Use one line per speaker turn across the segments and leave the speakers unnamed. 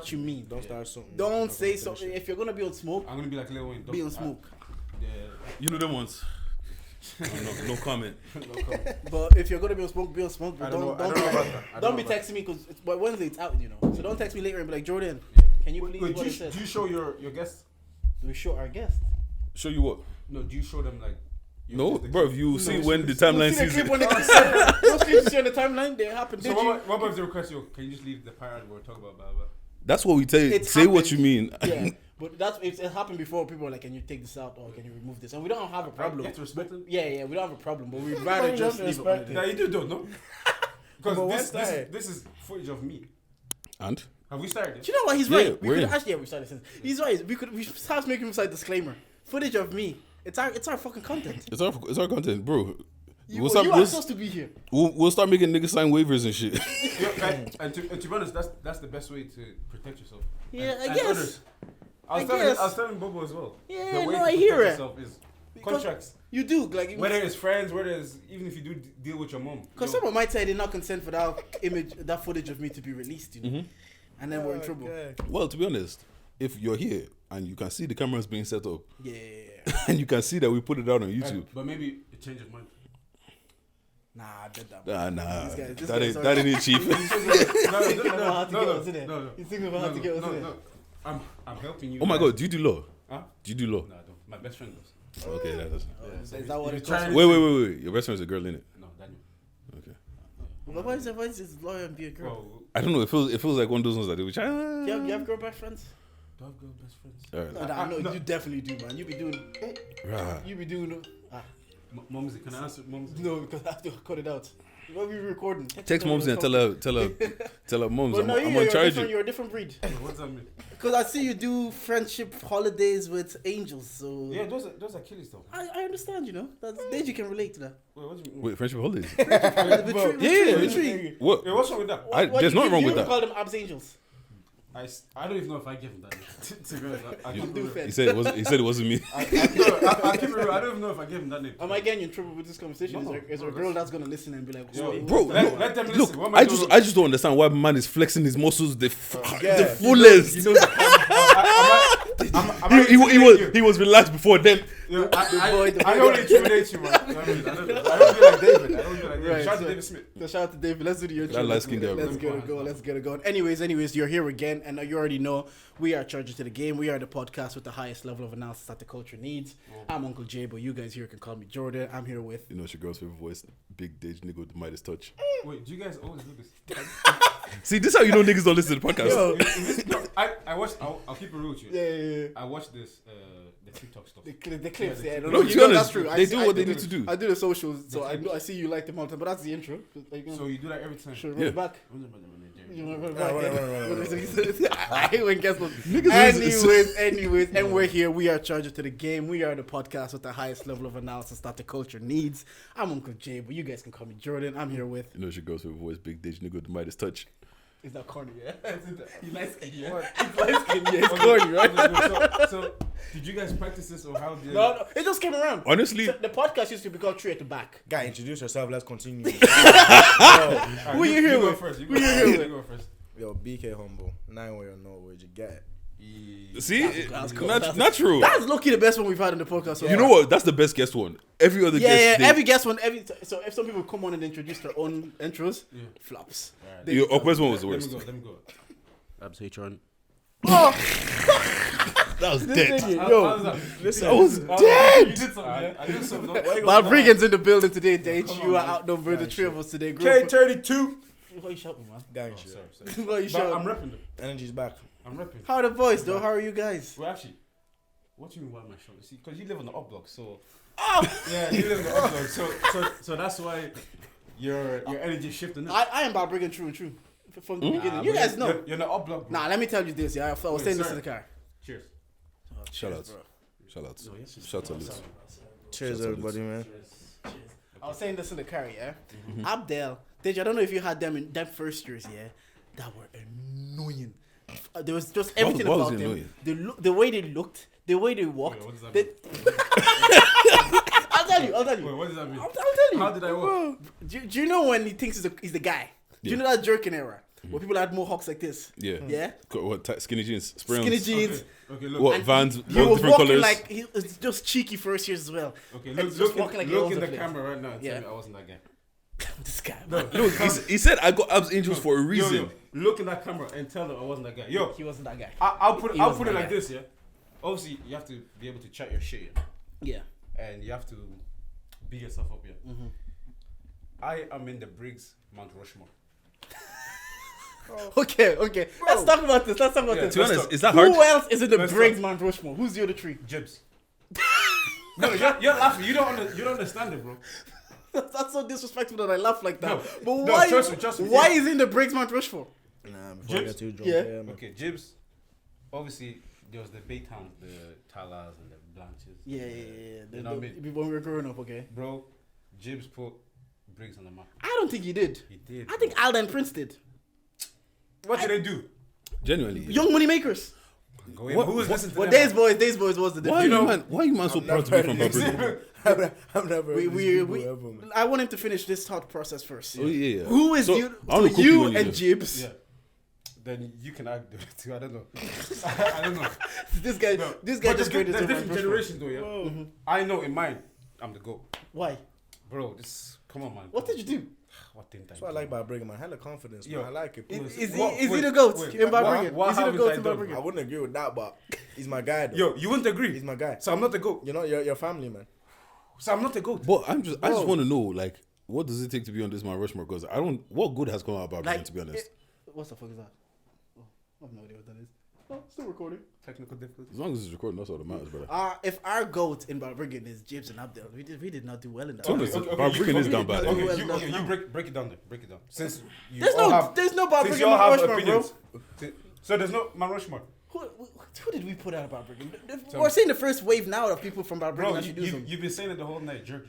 what you mean.
Don't start something.
Don't say something. If you're gonna be on smoke,
I'm gonna be like Lil Wayne.
be on smoke.
You know them ones. No comment.
But if you're gonna be on smoke, be on smoke. But
I don't know about that.
don't be texting me because by Wednesday it's out, you know. So don't text me later and be like, Jordan, can you please?
Wait,
what
do
it says?
you show your guests?
Do we show our guest?
Show you what?
No, do you show them like?
No, bro. You see when the timeline sees it.
Those clips you see on the timeline, they happen.
So what about if they request you? Can you just leave the pirate or talk about blah blah?
That's what we tell you. Say what you mean.
Yeah, but it happened before. People are like, can you take this out or can you remove this? And we don't have a problem.
You have to respect them.
Yeah, we don't have a problem, but we'd rather just leave it on the
Yeah,
day.
you do, don't know? Because this is footage of me.
And
Have we started?
Do you know what? He's
Yeah,
right.
we're in.
We started since. He's right. We should start making him a disclaimer. Footage of me. It's our fucking content.
it's our content, bro.
You are supposed to be here.
We'll start making niggas sign waivers and shit.
And to be honest, that's the best way to protect yourself.
Yeah,
and
I guess.
Others. I was telling Bobo as well.
Yeah,
the way
no,
to
I hear
protect
it.
yourself is
Because
contracts.
You do like
Whether it's friends, whether it's even if you do deal with your mom.
because someone might say they did not consent for that footage of me to be released, you know, and then we're in trouble.
Well, to be honest, if you're here and you can see the cameras being set up,
Yeah.
and you can see that we put it out on YouTube.
But maybe it changes mind.
Nah, I did that.
Nah.
This
That
guy's
ain't it, chief.
He's thinking about how to get us in it.
no.
He's thinking about how to get us in it.
I'm helping you.
Oh my god, do you do law?
Huh?
Do you do law?
No, I don't. My best friend does.
Okay, that does.
Is that what
you
it's
trying
called?
to-
Wait. Your best friend's a girl, innit?
No, Daniel.
Okay.
Why is this lawyer and be a girl?
Bro,
I don't know. It feels like one of those ones that they would.
You have girl best friends?
do I have girl best friends?
Alright.
No, you definitely do, man. You be doing.
Right.
You be doing.
Mom's, can I answer mom's?
No, because I have to cut it out. What are we recording?
Text moms and tell her moms
But no,
I'm on charge.
You're a different breed.
What's that mean?
Because I see you do friendship holidays with angels, so
Yeah, those are killies though.
I understand. You know, Deji can relate to that.
Wait, what do you mean?
Wait, friendship holidays.
Retreat.
What?
Wait, what's wrong with that?
There's nothing wrong with
You
that.
call them Abz Angels.
I don't even know if I gave him that name. To be honest, I keep it
do
real.
fair.
He said it wasn't me.
I keep it real. I don't even know if I gave him that name.
Am I getting you in trouble with this conversation?
No,
Is there a girl that's gonna listen and be like,
Yo,
Bro,
let them
Look,
listen. What am
I
doing?
just don't understand why man is flexing his muscles the
Yeah.
fullest.
You know,
He was relaxed before then.
I don't intimidate you, man. You know what I mean? I don't be like David.
Right,
Shout out
so-
to David Smith.
So shout out to David. Let's do the intro.
That light-skinned guy, bro.
Let's get it going. Anyways, you're here again, and you already know we are charged to the game. We are the podcast with the highest level of analysis that the culture needs. I'm Uncle Jay, but you guys here can call me Jordan. I'm here with.
You know, it's your girl's favorite voice, Big Deji, nigga with the Midas touch.
Wait, do you guys always do this?
See, this is how you know niggas don't listen to the podcast.
No, I watched. I'll keep it real with you.
Yeah.
I watched this the TikTok stuff.
The clips, yeah.
No, to be honest, they do what they need to do.
I do the socials, so I see you like them all the time, but that's the intro.
So you do that every time.
Sure,
Yeah.
run it back. You know, run it back.
Run.
I hate when guests look. Anyways, and we're here. We are charged to the game. We are the podcast with the highest level of analysis that the culture needs. I'm Uncle Jay, but you guys can call me Jordan. I'm here with.
You know, it's your girl's favorite voice, Big Deji, nigga with the Midas touch.
Is that corny? Yeah. You like skin, yeah.
What?
It's light skin, yeah. It's corny, right?
So did you guys practice this or how did?
No, it just came around.
Honestly,
So the podcast used to be called Tree at the Back.
Guy, introduce yourself. Let's continue.
Alright,
Who you here
go
with?
first.
Who you here with?
You go first.
Yo, BK humble. 9 way or no way, you get it.
see,
That's cool.
not true.
That's lucky the best one we've had in the podcast. So
You know what? That's the best guest one. Every other guest, they-
every guest one, so if some people come on and introduce their own intros, flops. They-
Your Okwe's one was the
Let
worst.
me go. Abz Hr.
That was dead.
Yo,
Listen,
I was
You
dead.
did something. I did something.
Bob Briggs in the building today, Deji. You are outnumbered, the three of us today.
K32.
Why you shouting, man?
Gang
Oh,
shit.
sorry.
Why you
But I'm
shouting?
repping them.
Energy's back.
I'm repping.
How are the boys, though? How are you guys?
Well, actually, what do you mean why my shoulder? See, because you live on the up block, so. Yeah, you live on the up block, so that's why your energy is shifting.
I am Bob Briggs true and true. From the beginning. You guys know.
You're in the up block, bro.
Nah, let me tell you this, yeah. I was
Wait,
saying this
sorry.
in the car.
Cheers.
Shout outs. Shout outs.
No, yes,
Shout outs.
Cheers,
Shout out
everybody, man.
I was saying this in the car, yeah. Abdel, Deji, I don't know if you had them in them first years, yeah, that were annoying. There was just everything
what was
about them.
annoying?
The way they looked, the way they walked.
Wait, what does that
they- I'll tell you.
Wait, what does that mean?
I'll tell you.
How did I walk?
Do you know when he thinks he's the guy? Do you
Yeah.
know that jerking era? where people had mohawks like this.
Yeah.
Yeah.
What, skinny jeans? Spray-ons?
Skinny jeans.
Okay, look.
What,
And
Vans?
He
All
was
different
walking
colors?
like he was just cheeky first years as well.
Okay,
And
look,
he's just
look,
walking like he
look
owns
in
the
the
place.
camera right now and
Yeah.
tell me I wasn't that guy.
This guy.
Look, he said I got Abz Angels for a reason.
Yo, look in that camera and tell them I wasn't that guy. Yo,
He wasn't that guy.
I'll put
He
it
wasn't that
like
guy.
this, yeah. Obviously, you have to be able to chat your shit, yeah?
Yeah.
And you have to be yourself up, yeah. I am in the Briggs Mount Rushmore.
Okay. Let's talk about this.
Yeah.
this.
To be honest, is that hard?
Who else is in the
Let's
Briggs
talk.
Mount Rushmore? Who's the other three?
Jibs. No, you're laughing. You don't understand it, bro.
That's so disrespectful that I laugh like that.
No,
but
no,
why?
trust me.
Why is he in the Briggs Mount Rushmore?
Nah, before I
Jibs?
get too drunk.
Yeah.
Man.
Okay, Jibs. Obviously, there was the Baytown, the Talas and the Blanches.
Yeah.
You know what I mean?
When we were growing up, okay.
Bro, Jibs put Briggs on the map.
I don't think he did.
He did.
I think Alden Prince did.
What did they do?
Genuinely.
Young money makers.
Go in.
What-
Who was listening to
Well,
them?
Days Boys was the
Why
difference.
are you man so proud to be from Barbarian?
I'm never.
We I want him to finish this thought process first.
Oh yeah.
Who is
So,
you?
I wanna
So
cook
you
when
and
do.
Jibs.
Yeah. Then you can argue too. I don't know. I don't know.
This guy
But
just
there's
created
there's
so
different
much
generations though, yeah. I know in mine, I'm the GOAT.
Why?
Bro, this come on, man.
What did you do?
What didn't I
That's what I like about Brigham, man. Hella confidence, man.
Yo.
I like it. bro.
Is
What-
he
wait,
the goat
wait,
in
what-
Barbarian?
what
Is he the
haven't
goat
I
in
done?
I
Barbarian?
wouldn't agree with that, but he's my guy. Though.
Yo, you wouldn't agree.
He's my guy.
So I'm not the GOAT.
You know, your family, man.
So I'm not the GOAT.
But I just want to know, like, what does it take to be on this Mount Rushmore? Because what good has come out about Barbarian, to be honest?
What the fuck is that? Oh, I have no idea what that is. Oh, still recording.
Technical difficulties.
As long as it's recording, that's all that matters, brother.
If our goat in Barbarian is Jibs and Abdel, we did not do well in that.
To be honest, Barbarian is down bad.
Okay,
Well,
you,
no,
okay,
no.
you break it down there. Break it down. Since you
There's
all
no
have,
there's no
since
Barbarian
you all
Mount
have
Rushmore, bro.
opinions. So there's no Mount Rushmore.
Who did we put out of Barbarian? We're seeing the first wave now of people from Barbarian
Bro,
that should do something.
you've been saying it the whole night. Jerk.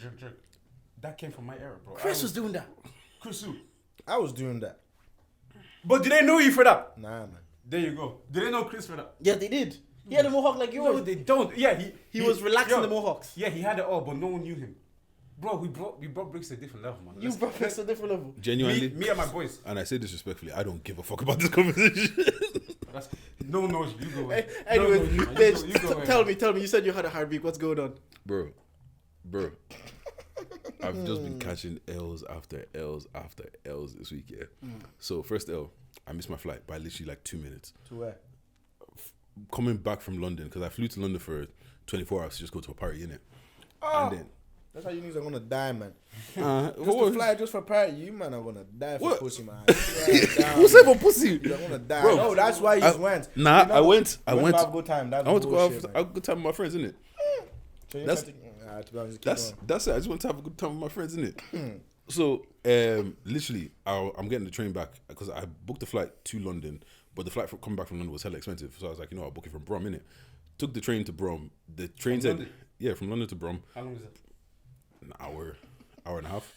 That came from my era, bro.
Chris was doing that.
Chris who?
I was doing that.
But did they know you for that?
Nah, man.
There you go. Did they know Chris for that?
Yeah, they did. He had a mohawk like
No,
yours.
they don't. Yeah,
He was relaxing
yo,
the mohawks.
Yeah, he had it all, but no one knew him. Bro, we brought Briggs to a different level, man.
You brought us to a different level.
Genuinely.
me and my boys.
And I say this respectfully, I don't give a fuck about this conversation.
That's, no one knows you. You go away.
Anyways,
No, you
Dej,
go away,
tell
man.
me. You said you had a heartbeat. What's going on?
Bro. I've just been catching L's after L's after L's this week, yeah. So first L, I missed my flight by literally like 2 minutes.
To where?
Coming back from London, because I flew to London for 24 hours to just go to a party, innit?
Oh,
And then
that's how you niggas are gonna die, man.
what
Just to
was-
fly just for party, you man are gonna die for
What?
pussy, man.
Who said for pussy?
You're gonna die.
Bro,
No, that's why you
I-
just went.
Nah,
You know,
I went.
you to have a good time. That's
I went to go
bullshit,
have
man.
a good time with my friends, innit?
So you
that's-
can't take- to be honest, keep
That's
going.
that's it. I just want to have a good time with my friends, innit? So literally, I'm getting the train back because I booked the flight to London, but the flight coming back from London was hella expensive. So I was like, I'll book it from Brom, innit? Took the train to Brom. The train said,
London?
yeah, from London to Brom,
How long is it?
an hour and a half.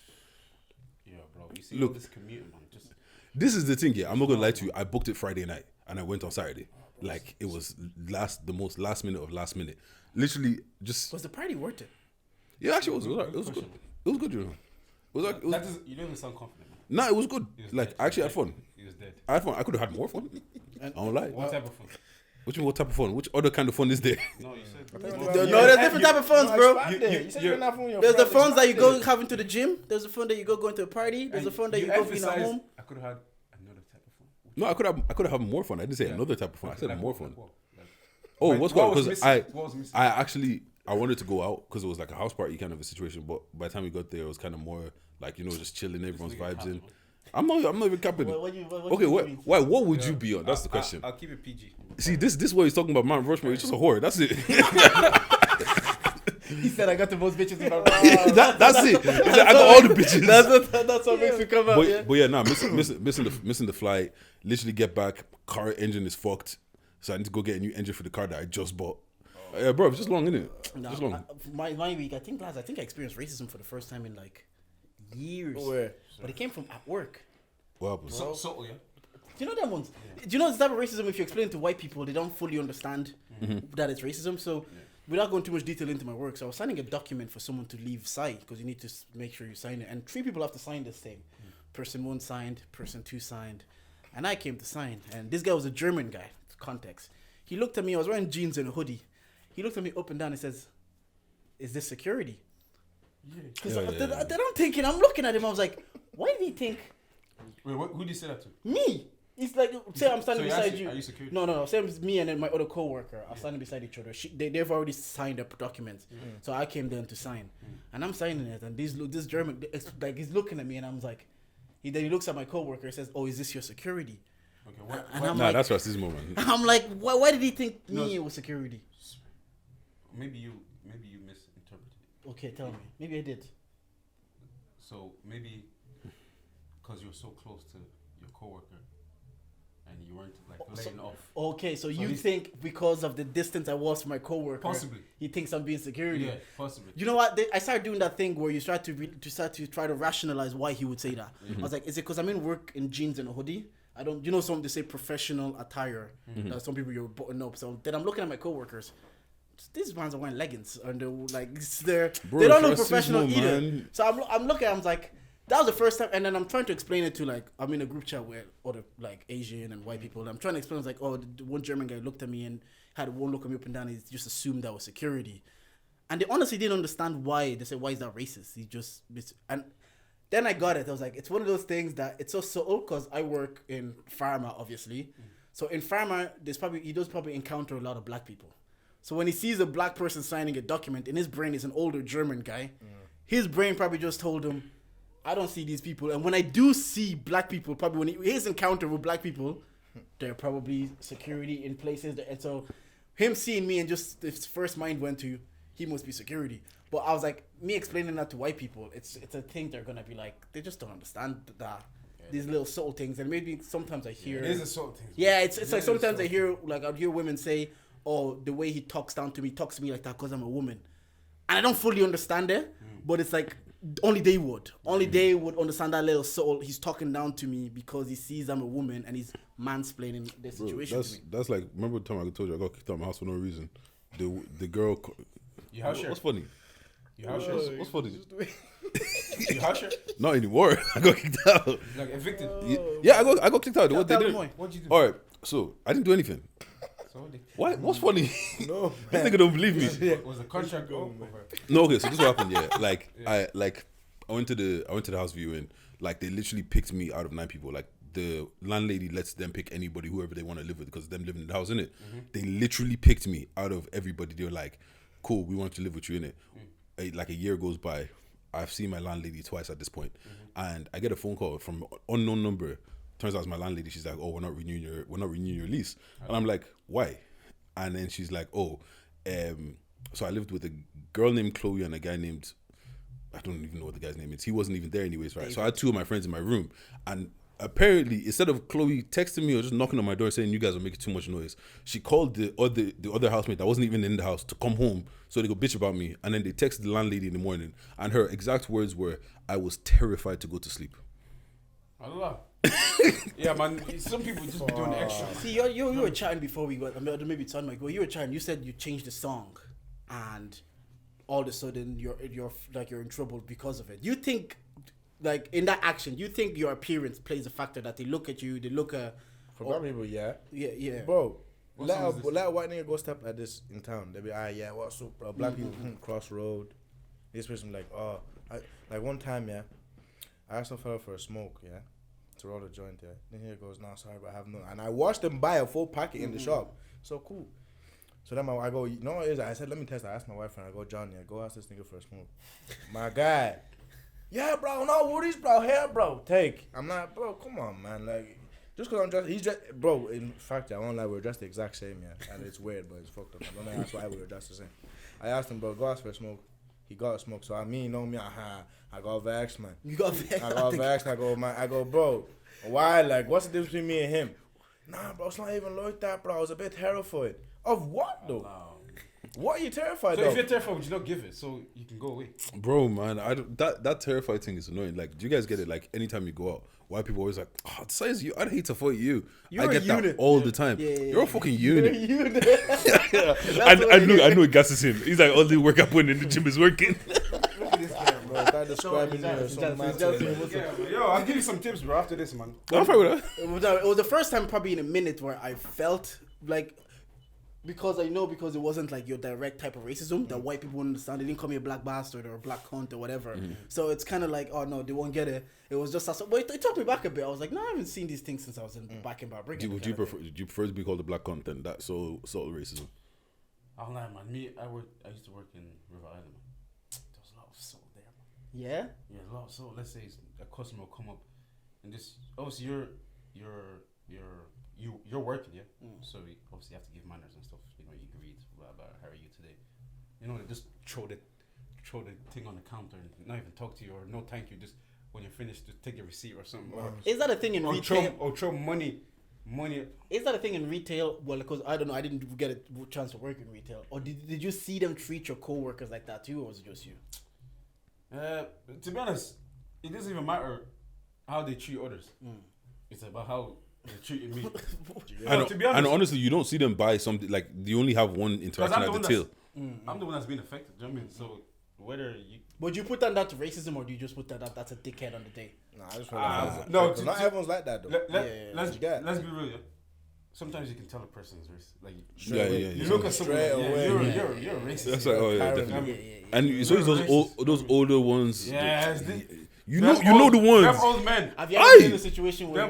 Yeah, bro. You see,
Look.
all this commuting, man. Just
This is the thing, yeah. I'm not gonna lie to you. I booked it Friday night and I went on Saturday. Like it was the most last minute of last minute. Literally, just
Was the party worth it?
yeah. Actually, it was good. It was good, you know. It was like
that doesn't. You don't even sound confident, man.
nah, it was good.
He was
Like
dead.
I actually had fun.
He was dead.
I had fun. I could have had more fun. I don't lie.
What type of fun?
What do you mean, what type of fun? Which other kind of fun is there?
No, you said.
No, there's different type of phones, bro.
You said you're not from your
There's the
friends,
phones that you go
expand it.
having to the gym. There's the phone that you go going to a party. There's the phone that you go being at home.
I could have had another type of fun.
No, I could have had more fun. I didn't say another type of fun. I said
Like
more
what?
fun.
Like what? Like-
Oh,
Like,
what's
what
going?
was
Because
missing? What was missing?
I actually I wanted to go out because it was like a house party kind of a situation. But by the time we got there, it was kind of more like just chilling, everyone's
nigga
vibes in.
capping.
I'm not even capping it.
What do you
Okay,
mean?
what would you be on? That's the question.
I'll keep it PG.
See, this is what he's talking about. Mount Rushmore. He's just a whore. That's it.
He said I got the most bitches in my life.
That's it. He said, I got all the bitches.
That's what makes me come out. Yeah.
But yeah, nah, missing the flight. Literally get back. Car engine is fucked. So I need to go get a new engine for the car that I just bought. Yeah, bro, it's just long, innit?
No,
Just long.
my week, I think I experienced racism for the first time in like years.
Where?
But it came from at work.
What happened?
So yeah.
Do you know them ones? Do you know the type of racism? If you explain it to white people, they don't fully understand that it's racism. So, without going too much detail into my work, so I was signing a document for someone to leave site because you need to make sure you sign it, and 3 people have to sign this thing. Person 1 signed, person 2 signed, And I came to sign. And this guy was a German guy, context. He looked at me, I was wearing jeans and a hoodie. He looked at me up and down and says, is this security? Because then I'm thinking, I'm looking at him, I was like, why did he think?
Wait, who did you say that to?
Me. He's like, say I'm standing beside you.
Are you security?
No. Same as me and then my other co-worker are standing beside each other. They've already signed up documents. So I came down to sign. And I'm signing it. And this German, like, he's looking at me and I'm like, then he looks at my co-worker and says, oh, is this your security?
Okay,
I'm
Nah,
like,
that's racism, man.
I'm like, why did he think me was security?
Maybe you misinterpreted it.
Okay, tell me. Maybe I did.
So maybe because you're so close to your coworker and you weren't like laying off.
Okay, so you think because of the distance I was from my coworker,
Possibly.
he thinks I'm being security.
Yeah, possibly.
You know what? I started doing that thing where you start to try to rationalize why he would say that. I was like, is it because I'm in work in jeans and a hoodie? I don't. You know, some they say professional attire. That some people you're button up. So then I'm looking at my coworkers. These ones are wearing leggings and they're like they don't look professional either. Man. So I'm looking. I'm like, that was the first time, and then I'm trying to explain it to like I'm in a group chat with other like Asian and white people. And I'm trying to explain. It's like, oh, the one German guy looked at me and had one look at me up and down. He just assumed that was security, and they honestly didn't understand why. They said, why is that racist? And then I got it. I was like, it's one of those things that it's so subtle because I work in pharma, obviously. So in pharma, he does probably encounter a lot of black people. So when he sees a black person signing a document, in his brain is an older German guy. His brain probably just told him, I don't see these people. And when I do see black people, probably when his encounter with black people, they're probably security in places. And so him seeing me and just his first mind went to, he must be security. But I was like, me explaining that to white people, it's a thing they're going to be like, they just don't understand that. These little subtle things. And maybe sometimes I hear.
It is a subtle thing.
Yeah, it's like sometimes I hear, like I'd hear women say, oh, the way he talks to me like that because I'm a woman. And I don't fully understand it, but it's like, only they would. Only they would understand that little soul. He's talking down to me because he sees I'm a woman and he's mansplaining the situation to me.
That's like, remember the time I told you I got kicked out of my house for no reason? The girl...
You house share?
What's funny?
You house share?
What's funny?
You house share?
Not anymore. I got kicked out.
Like evicted?
Yeah, I got kicked out. What they did?
What'd you do?
Alright, so I didn't do anything. What? What's funny?
No,
This nigga don't believe me.
Was the contract over?
No, okay. So this is what happened. Yeah, like I went to the house viewing. Like they literally picked me out of 9 people. Like the landlady lets them pick anybody, whoever they want to live with, because them living in the house, innit? They literally picked me out of everybody. They were like, "Cool, we want to live with you, innit?" Like a year goes by. I've seen my landlady twice at this point, and I get a phone call from unknown number. Turns out it's my landlady. She's like, "Oh, we're not renewing your lease," and I'm like, "Why?" And then she's like, "Oh, so I lived with a girl named Chloe and a guy named, I don't even know what the guy's name is. He wasn't even there anyways, right? So I had 2 of my friends in my room, and apparently instead of Chloe texting me or just knocking on my door saying you guys are making too much noise, she called the other housemate that wasn't even in the house to come home so they could bitch about me, and then they texted the landlady in the morning, and her exact words were, "I was terrified to go to sleep."
Allah. Yeah, man. Some people just be doing the extra.
See, you were chatting before we got. Maybe it's on my go. You were chatting. You said you changed the song, and all of a sudden you're in trouble because of it. You think, like in that action, you think your appearance plays a factor that they look at you, they look at.
For black people, yeah.
Yeah.
Bro, let a white nigga go step like this in town. They be, yeah, what's up, bro? Black people cross road. This person like, oh, like one time, yeah, I asked a fella for a smoke, yeah, to roll a joint, yeah. Then he goes, "No, sorry, but I have no." And I watched him buy a full packet in the shop. So cool. So then I go, you know what it is? I said, let me test. I asked my wife and I go, "Johnny, I go ask this nigga for a smoke." My guy, yeah, bro, no worries, bro, here, bro, take. I'm not, bro, come on, man, like, just because I'm dressed, he's dressed, bro, in fact, I won't lie, we're dressed the exact same, yeah, and it's weird, but it's fucked up. I don't know, that's why we were dressed the same. I asked him, bro, go ask for a smoke. He got a smoke, so I got vexed, man.
You got vexed?
I got vexed, I go, bro, why, like, what's the difference between me and him? Nah, bro, it's not even like that, bro, I was a bit terrified. Of what, though?
Wow.
What are you terrified
So
of?
if you're terrified, would you not give it so you can go away?
Bro, man, that terrified thing is annoying. Like, do you guys get it? Like, anytime you go out, white people always like, "Oh, it says you. I'd hate to fight you." I get that all the time.
Yeah.
You're a fucking unit.
You're a unit.
I know it gasses him. He's like, all the work I put in the gym is working.
Look at this guy, bro. start describing you or something.
Yo, I'll give you some tips, bro. After this, man.
I'm fine with that.
It was the first time probably in a minute where I felt like, because it wasn't like your direct type of racism that white people wouldn't understand. They didn't call me a black bastard or a black cunt or whatever. So it's kind of like, oh no, they won't get it. It was just, but it took me back a bit. I was like, no, I haven't seen these things since I was back in Briggs.
Do you prefer to be called a black cunt than that subtle racism?
I'll lie, man. I used to work in River Island, man. There was a lot of soul there, man.
Yeah?
Yeah, a lot of soul. Let's say a customer will come up and just, obviously you're working, yeah? So you obviously have to give manners and stuff. You know, you greet, blah, blah, how are you today? You know, they just throw the thing on the counter and not even talk to you, or no thank you, just when you're finished, just take your receipt or something. Or,
is that a thing in retail?
Throw money.
Is that a thing in retail? Well, because I don't know, I didn't get a chance to work in retail. Or did you see them treat your co-workers like that too, or was it just you?
To be honest, it doesn't even matter how they treat others. It's about how they treated me.
To be honest, and honestly, you don't see them buy something, like you only have one interaction at the till.
I'm the one that's been affected. Do you know what I mean? So whether you...
But you put that to racism, or do you just put that that's a dickhead on the day?
Nah, I just feel like
no,
not everyone's like that though.
Let's be real. Yeah? Sometimes you can tell a person's racist. Like you
yeah.
look at someone,
Straight away.
You're a racist.
That's like, oh yeah, definitely.
Yeah.
And it's always those older ones.
Yes.
You know the ones.
Them old men.
Have you ever been in a situation where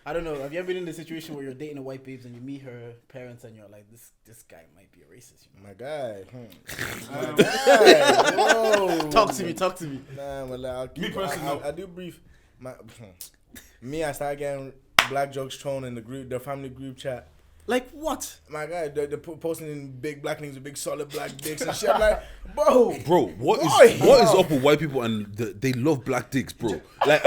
I don't know? Have you ever been in a situation where you're dating a white babes and you meet her parents and you're like, this guy might be a racist? You know?
My guy.
Whoa. Talk to me.
Nah, well,
Me personally,
I do brief. I started getting black jokes thrown in the family group chat.
Like what?
My guy, they're posting in big black niggas with big solid black dicks and shit. I'm like, bro,
what is up with white people and they love black dicks, bro? Like,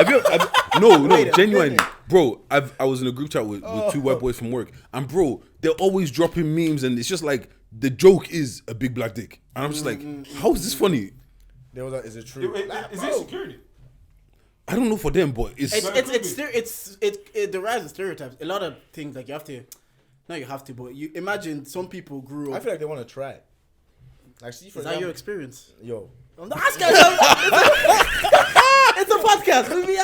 genuinely, bro. I was in a group chat with two white boys from work, and bro, they're always dropping memes, and it's just like the joke is a big black dick, and I'm just like, how is this funny?
Is it true?
Is it security?
I don't know for them, but it's
the rise of stereotypes. A lot of things like you have to. No, you have to, but you imagine some people grew up.
I feel like they want to try it. Like, see, for
is that your experience?
Yo.
I'm not asking. It's a podcast. We'll be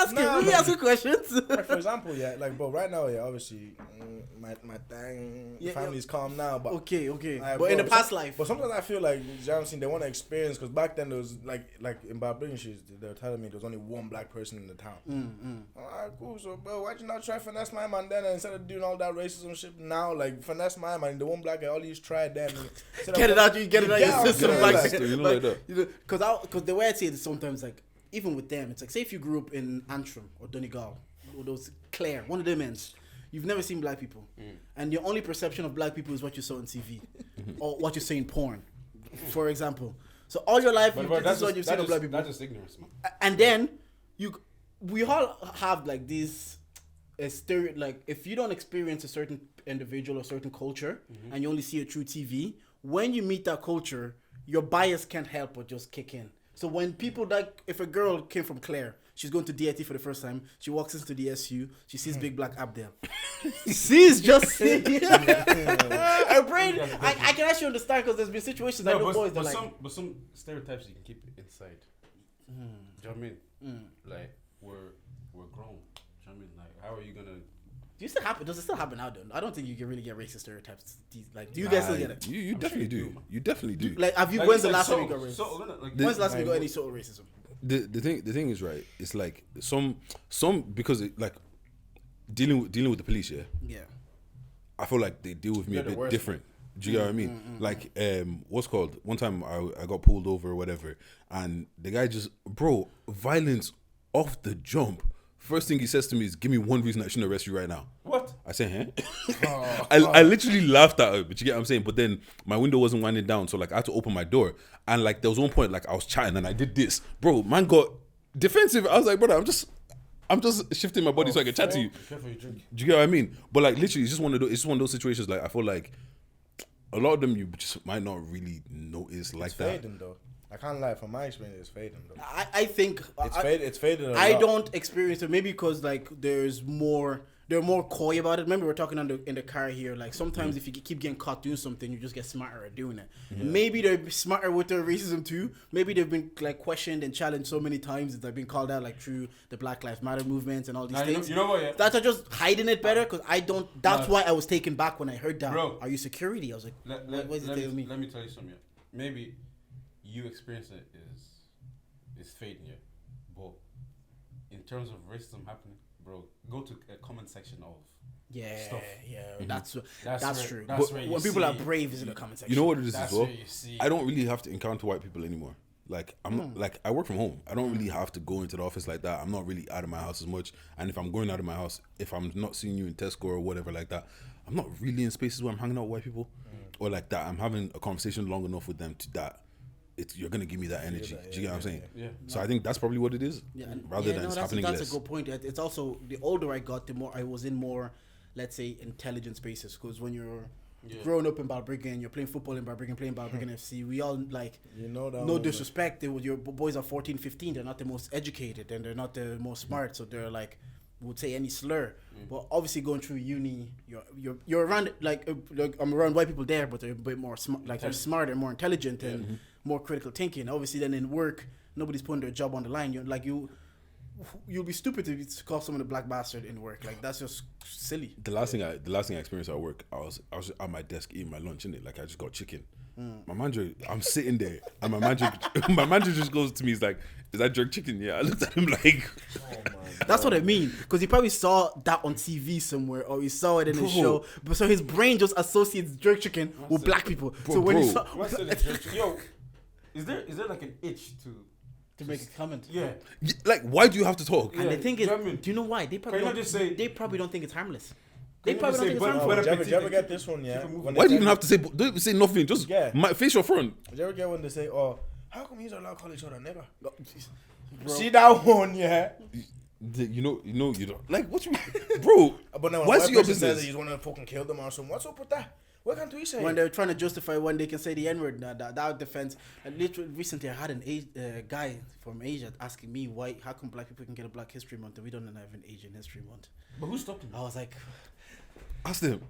asking questions.
Like, for example, yeah, like, bro, right now, yeah, obviously, my thing, family's calm now, but
okay. But
bro,
in the past life,
but sometimes I feel like, you know what I'm saying, they want to experience, because back then there was like in Barbarian, they were telling me there was only one black person in the town. Alright, cool. So, bro, why'd you not try finesse my man then, and instead of doing all that racism shit now, like finesse my man, the one black guy, all these tried them.
Get it out your system,
like,
because the way I see it is sometimes like. Even with them, it's like, say if you grew up in Antrim or Donegal or those Clare, one of them ends, you've never seen black people, and your only perception of black people is what you saw on TV or what you see in porn, for example. So all your life, this is what you've seen of black people.
That's just ignorance, man.
And then we all have like this like if you don't experience a certain individual or certain culture and you only see it through TV, when you meet that culture, your bias can't help but just kick in. So when people if a girl came from Clare, she's going to DIT for the first time, she walks into the SU, she sees big black Abdel. She's just her brain. I can actually understand because there's been situations I know boys that like.
But some stereotypes you can keep inside. Do you know what I mean? Like we're grown. Do you know what I mean? Like how are you gonna?
Does it still happen now? Though I don't think you can really get racist stereotypes. Like, do you guys still get it?
You definitely do. You definitely do.
Like, have you? When's the last time you got racist? When's the last time you got any sort of racism?
The thing is, right, it's like some because like dealing with the police, yeah, I feel like they deal with me a bit different. Do you get what I mean? Like what's called, one time I got pulled over or whatever, and the guy just, bro, violence off the jump. First thing he says to me is, give me one reason I shouldn't arrest you right now.
What?
I said, huh? I literally laughed at her, but you get what I'm saying? But then my window wasn't winding down, so like I had to open my door. And like there was one point like I was chatting and I did this. Bro, man got defensive. I was like, brother, I'm just shifting my body so I can chat to you.
Careful you drink.
Do you get what I mean? But like literally, it's just one of those situations. Like I feel like a lot of them you just might not really notice like that.
Fading though. I can't lie, from my experience, it's fading though.
I think
it's faded.
I don't experience it, maybe because like there's more they're more coy about it. Remember, we were talking in the car here. Like sometimes if you keep getting caught doing something, you just get smarter at doing it. Maybe they're smarter with their racism too. Maybe they've been like questioned and challenged so many times that they've been called out like through the Black Lives Matter movements and all these things.
You know what? Yeah.
That are just hiding it better because I don't. That's why I was taken back when I heard that.
Bro,
are you security? I was like,
let me tell you something. Yeah. Maybe you experience it is fading, yeah. But in terms of racism happening, bro, go to a comment section of stuff.
That's true.
That's
but when people are brave is in the comment section.
You know what it is
That's
as well?
where you see.
I don't really have to encounter white people anymore. Like I'm not, like I work from home. I don't really have to go into the office like that. I'm not really out of my house as much. And if I'm going out of my house, if I'm not seeing you in Tesco or whatever like that, I'm not really in spaces where I'm hanging out with white people or like that. I'm having a conversation long enough with them to that. You're gonna give me that energy. Do you get what I'm saying?
Yeah.
So I think that's probably what it is. Rather than it's happening less.
That's a good point. It's also the older I got, the more I was in more, let's say, intelligent spaces. Because when you're growing up in Balbriggan, you're playing football in Balbriggan, playing Balbriggan FC. We all like, no disrespect. Your boys are 14, 15. They're not the most educated and they're not the most smart. So they're like, would say any slur. But obviously going through uni, you're around like I'm around white people there, but they're a bit more smart. Like they're smarter, more intelligent, and more critical thinking. Obviously, then in work, nobody's putting their job on the line. You'll be stupid to call someone a black bastard in work. Like that's just silly.
The last thing I experienced at work, I was at my desk eating my lunch, innit? Like I just got chicken. My manager, I'm sitting there, and my manager just goes to me. He's like, "Is that jerk chicken?" Yeah. I looked at him like,
that's what I mean. Because he probably saw that on TV somewhere, or he saw it in a show. But so his brain just associates jerk chicken with black people. So when he saw,
yo, is there like an itch
to make a comment?
Yeah.
like, why do you have to talk?
And the thing is, do you know why? They probably don't think it's harmless. They probably don't think it's harmful.
Did you ever get this one, yeah?
Why do you even have to say? Don't even say nothing. Just face your front.
Did you ever get when they say, "Oh, how come he's allowed to call each other nigga?" See that one, yeah.
You know, you don't like what you, bro.
But now,
what's your
business?
business?
Says he's want to fucking kill them or something. What's up with that? What can't we say?
When they're trying to justify when they can say the N-word, that defense. Literally, recently I had a guy from Asia asking me how come black people can get a Black History Month and we don't have an Asian History Month.
But who stopped him?
I was like,
ask them.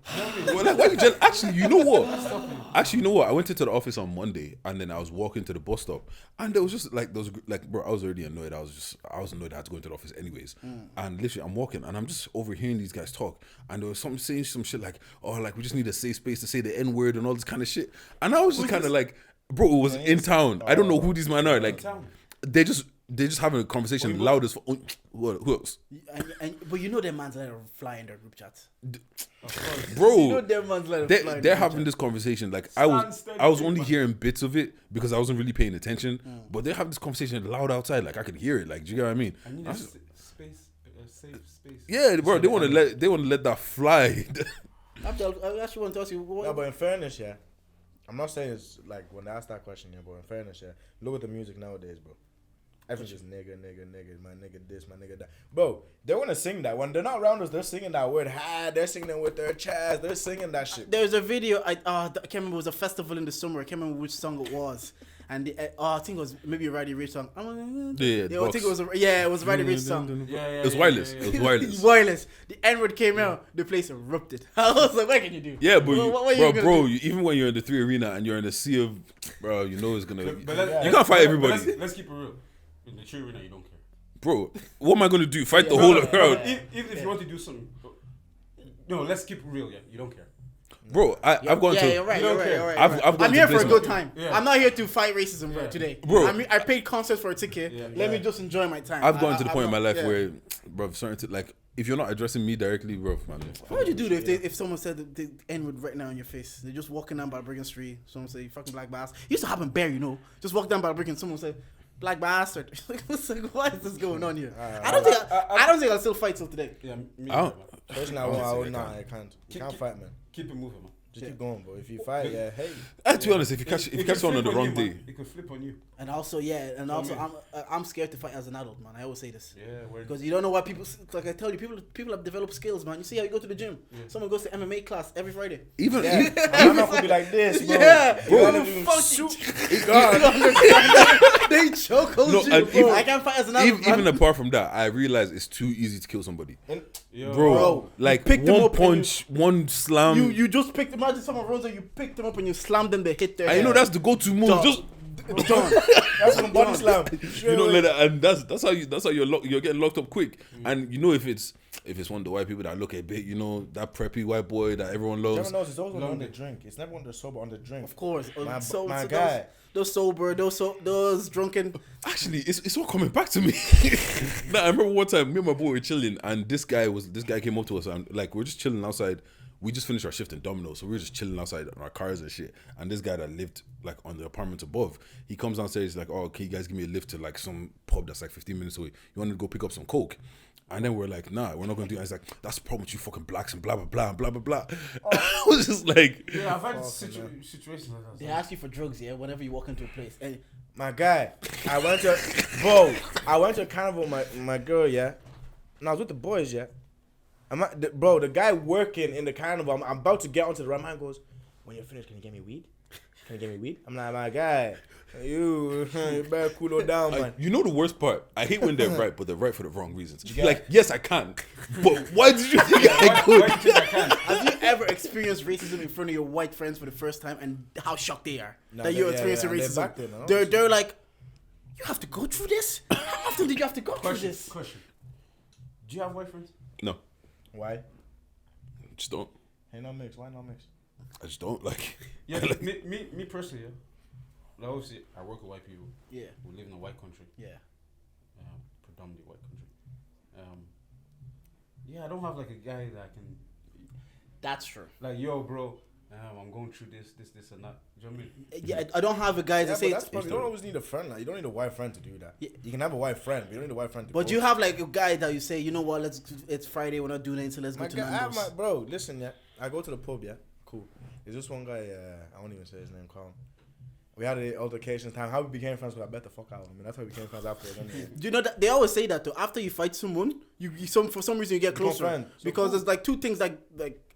Actually, you know what? I went into the office on Monday and then I was walking to the bus stop and there was just like those bro. I was already annoyed. I was annoyed I had to go into the office anyways. And literally, I'm walking and I'm just overhearing these guys talk and there was some saying some shit like, "Oh, like we just need a safe space to say the N-word and all this kind of shit." And I was just kind of like, bro, it was in town. I don't know who these men are. Like, they're just having a conversation loud as who else?
But you know them man's let her fly in their group chats.
Bro,
you know them man's let her fly.
They're having this conversation. Like I was only hearing bits of it because I wasn't really paying attention. But they have this conversation loud outside. Like I could hear it. Like, do you get what I mean?
I need a safe space.
Yeah, bro. They want to let that fly.
I actually want to ask you.
No, but in fairness, yeah, I'm not saying it's like when they ask that question, yeah. But in fairness, yeah, look at the music nowadays, bro. Everyone's just nigga, my nigga this, my nigga that. Bro, they want to sing that. When they're not around us, they're singing that word. They're singing it with their chest. They're singing that shit.
There's a video, I can't remember, it was a festival in the summer. I can't remember which song it was. And I think it was maybe a Roddy Ricch song. I think it was a Roddy Ricch song.
It was wireless. It was wireless.
Wireless. The N-word came out, the place erupted. I was like, what can you do?
Yeah, but bro, even when you're in the 3 Arena and you're in a sea of, bro, you know it's gonna. You can't fight everybody.
Let's keep it real. In the 3 Arena, you don't care.
Bro, what am I gonna do? Fight the whole crowd?
Even if you want to do something, let's keep it real. Yeah, you don't care.
Bro, I've gone to.
You're right.
I'm
here for a good time. Yeah. I'm not here to fight racism, bro. Today,
bro.
I paid concerts for a ticket. Let me just enjoy my time.
I've gotten to the point in my life where, bro, starting to like, if you're not addressing me directly, bro, man.
What would you do if someone said the N-word right now in your face? They're just walking down by Briggs Street. Someone say, "You fucking black bastard." It used to happen bare, just walk down by Briggs and someone say, "Black bastard." What is this going on here? I don't think I'll still fight till today.
Yeah, me
personally, I can't. You can't fight, man.
Keep it moving, man.
Just keep going, bro. If you fight, hey.
And to be honest, if you catch someone on the wrong day,
it could flip on you.
And also, I'm scared to fight as an adult, man. I always say this.
Yeah,
because you don't know what people, like I tell you, people have developed skills, man. You see how you go to the gym. Yeah. Someone goes to MMA class every Friday.
Even
my mouth would be like this, bro.
Yeah,
bro.
They choke on you, bro. I can't fight as an adult.
Even apart from that, I realize it's too easy to kill somebody.
Bro,
like one punch, one slam.
You just picked. Imagine someone runs and you picked them up and you slammed them. They hit their.
I know that's the go-to move. Just
done.
That's a body slam.
You know, like that, and that's how you're getting locked up quick. And you know, if it's one of the white people that look a bit, you know, that preppy white boy that everyone loves.
Everyone knows it's always on the drink. It's never when they're sober on the drink.
Of course,
my guy.
Those sober, those drunken.
Actually, it's all coming back to me. Nah, I remember one time me and my boy were chilling, and this guy came up to us, and like we're just chilling outside. We just finished our shift in Domino's, so we were just chilling outside in our cars and shit. And this guy that lived like on the apartment above, he comes downstairs, he's like, "Oh, can you guys give me a lift to like some pub that's like 15 minutes away? You want to go pick up some coke?" And then we're like, "Nah, we're not gonna do it." And he's like, "That's the problem with you fucking blacks and blah blah blah and blah blah blah." I was just like,
"Yeah, I've had situations like that."
They ask you for drugs, whenever you walk into a place. And
my guy, I went to a carnival with my girl, and I was with the boys, the guy working in the carnival, I'm about to get onto the right man goes, "When you're finished, can you get me weed? Can you get me weed?" I'm like, "My guy, you better cool it down, man."
You know the worst part? I hate when they're right, but they're right for the wrong reasons. Like, yes, I can, but why did you think I could?
Why do you think I can?
Have you ever experienced racism in front of your white friends for the first time and how shocked they are that you're experiencing racism? They're like, "You have to go through this? How often did you have to go through this?"
Question. Do you have white friends?
No.
Why?
Just don't.
Hey, not mix. Why not mix?
I just don't like.
Yeah, like, me personally, like obviously I work with white people.
Yeah.
We live in a white country.
Yeah.
Predominantly white country. I don't have like a guy that I can.
That's true.
Like, yo, bro, I'm going through this, and that. Do you know what I mean?
Yeah, I don't have a guy to say.
That's you don't always need a friend. Like, you don't need a white friend to do that. Yeah. You can have a white friend, but you don't need a white friend to.
But you have like a guy that you say, "You know what? It's Friday. We're not doing anything. Let's go to Nando's."
Bro, listen, I go to the pub, cool. There's this one guy, I won't even say his name, call him. We had an altercation time. How we became friends was I bet the fuck out of him. And that's how we became friends after.
Do you know that they always say that though? After you fight someone, for some reason you get closer. Because there's like two things like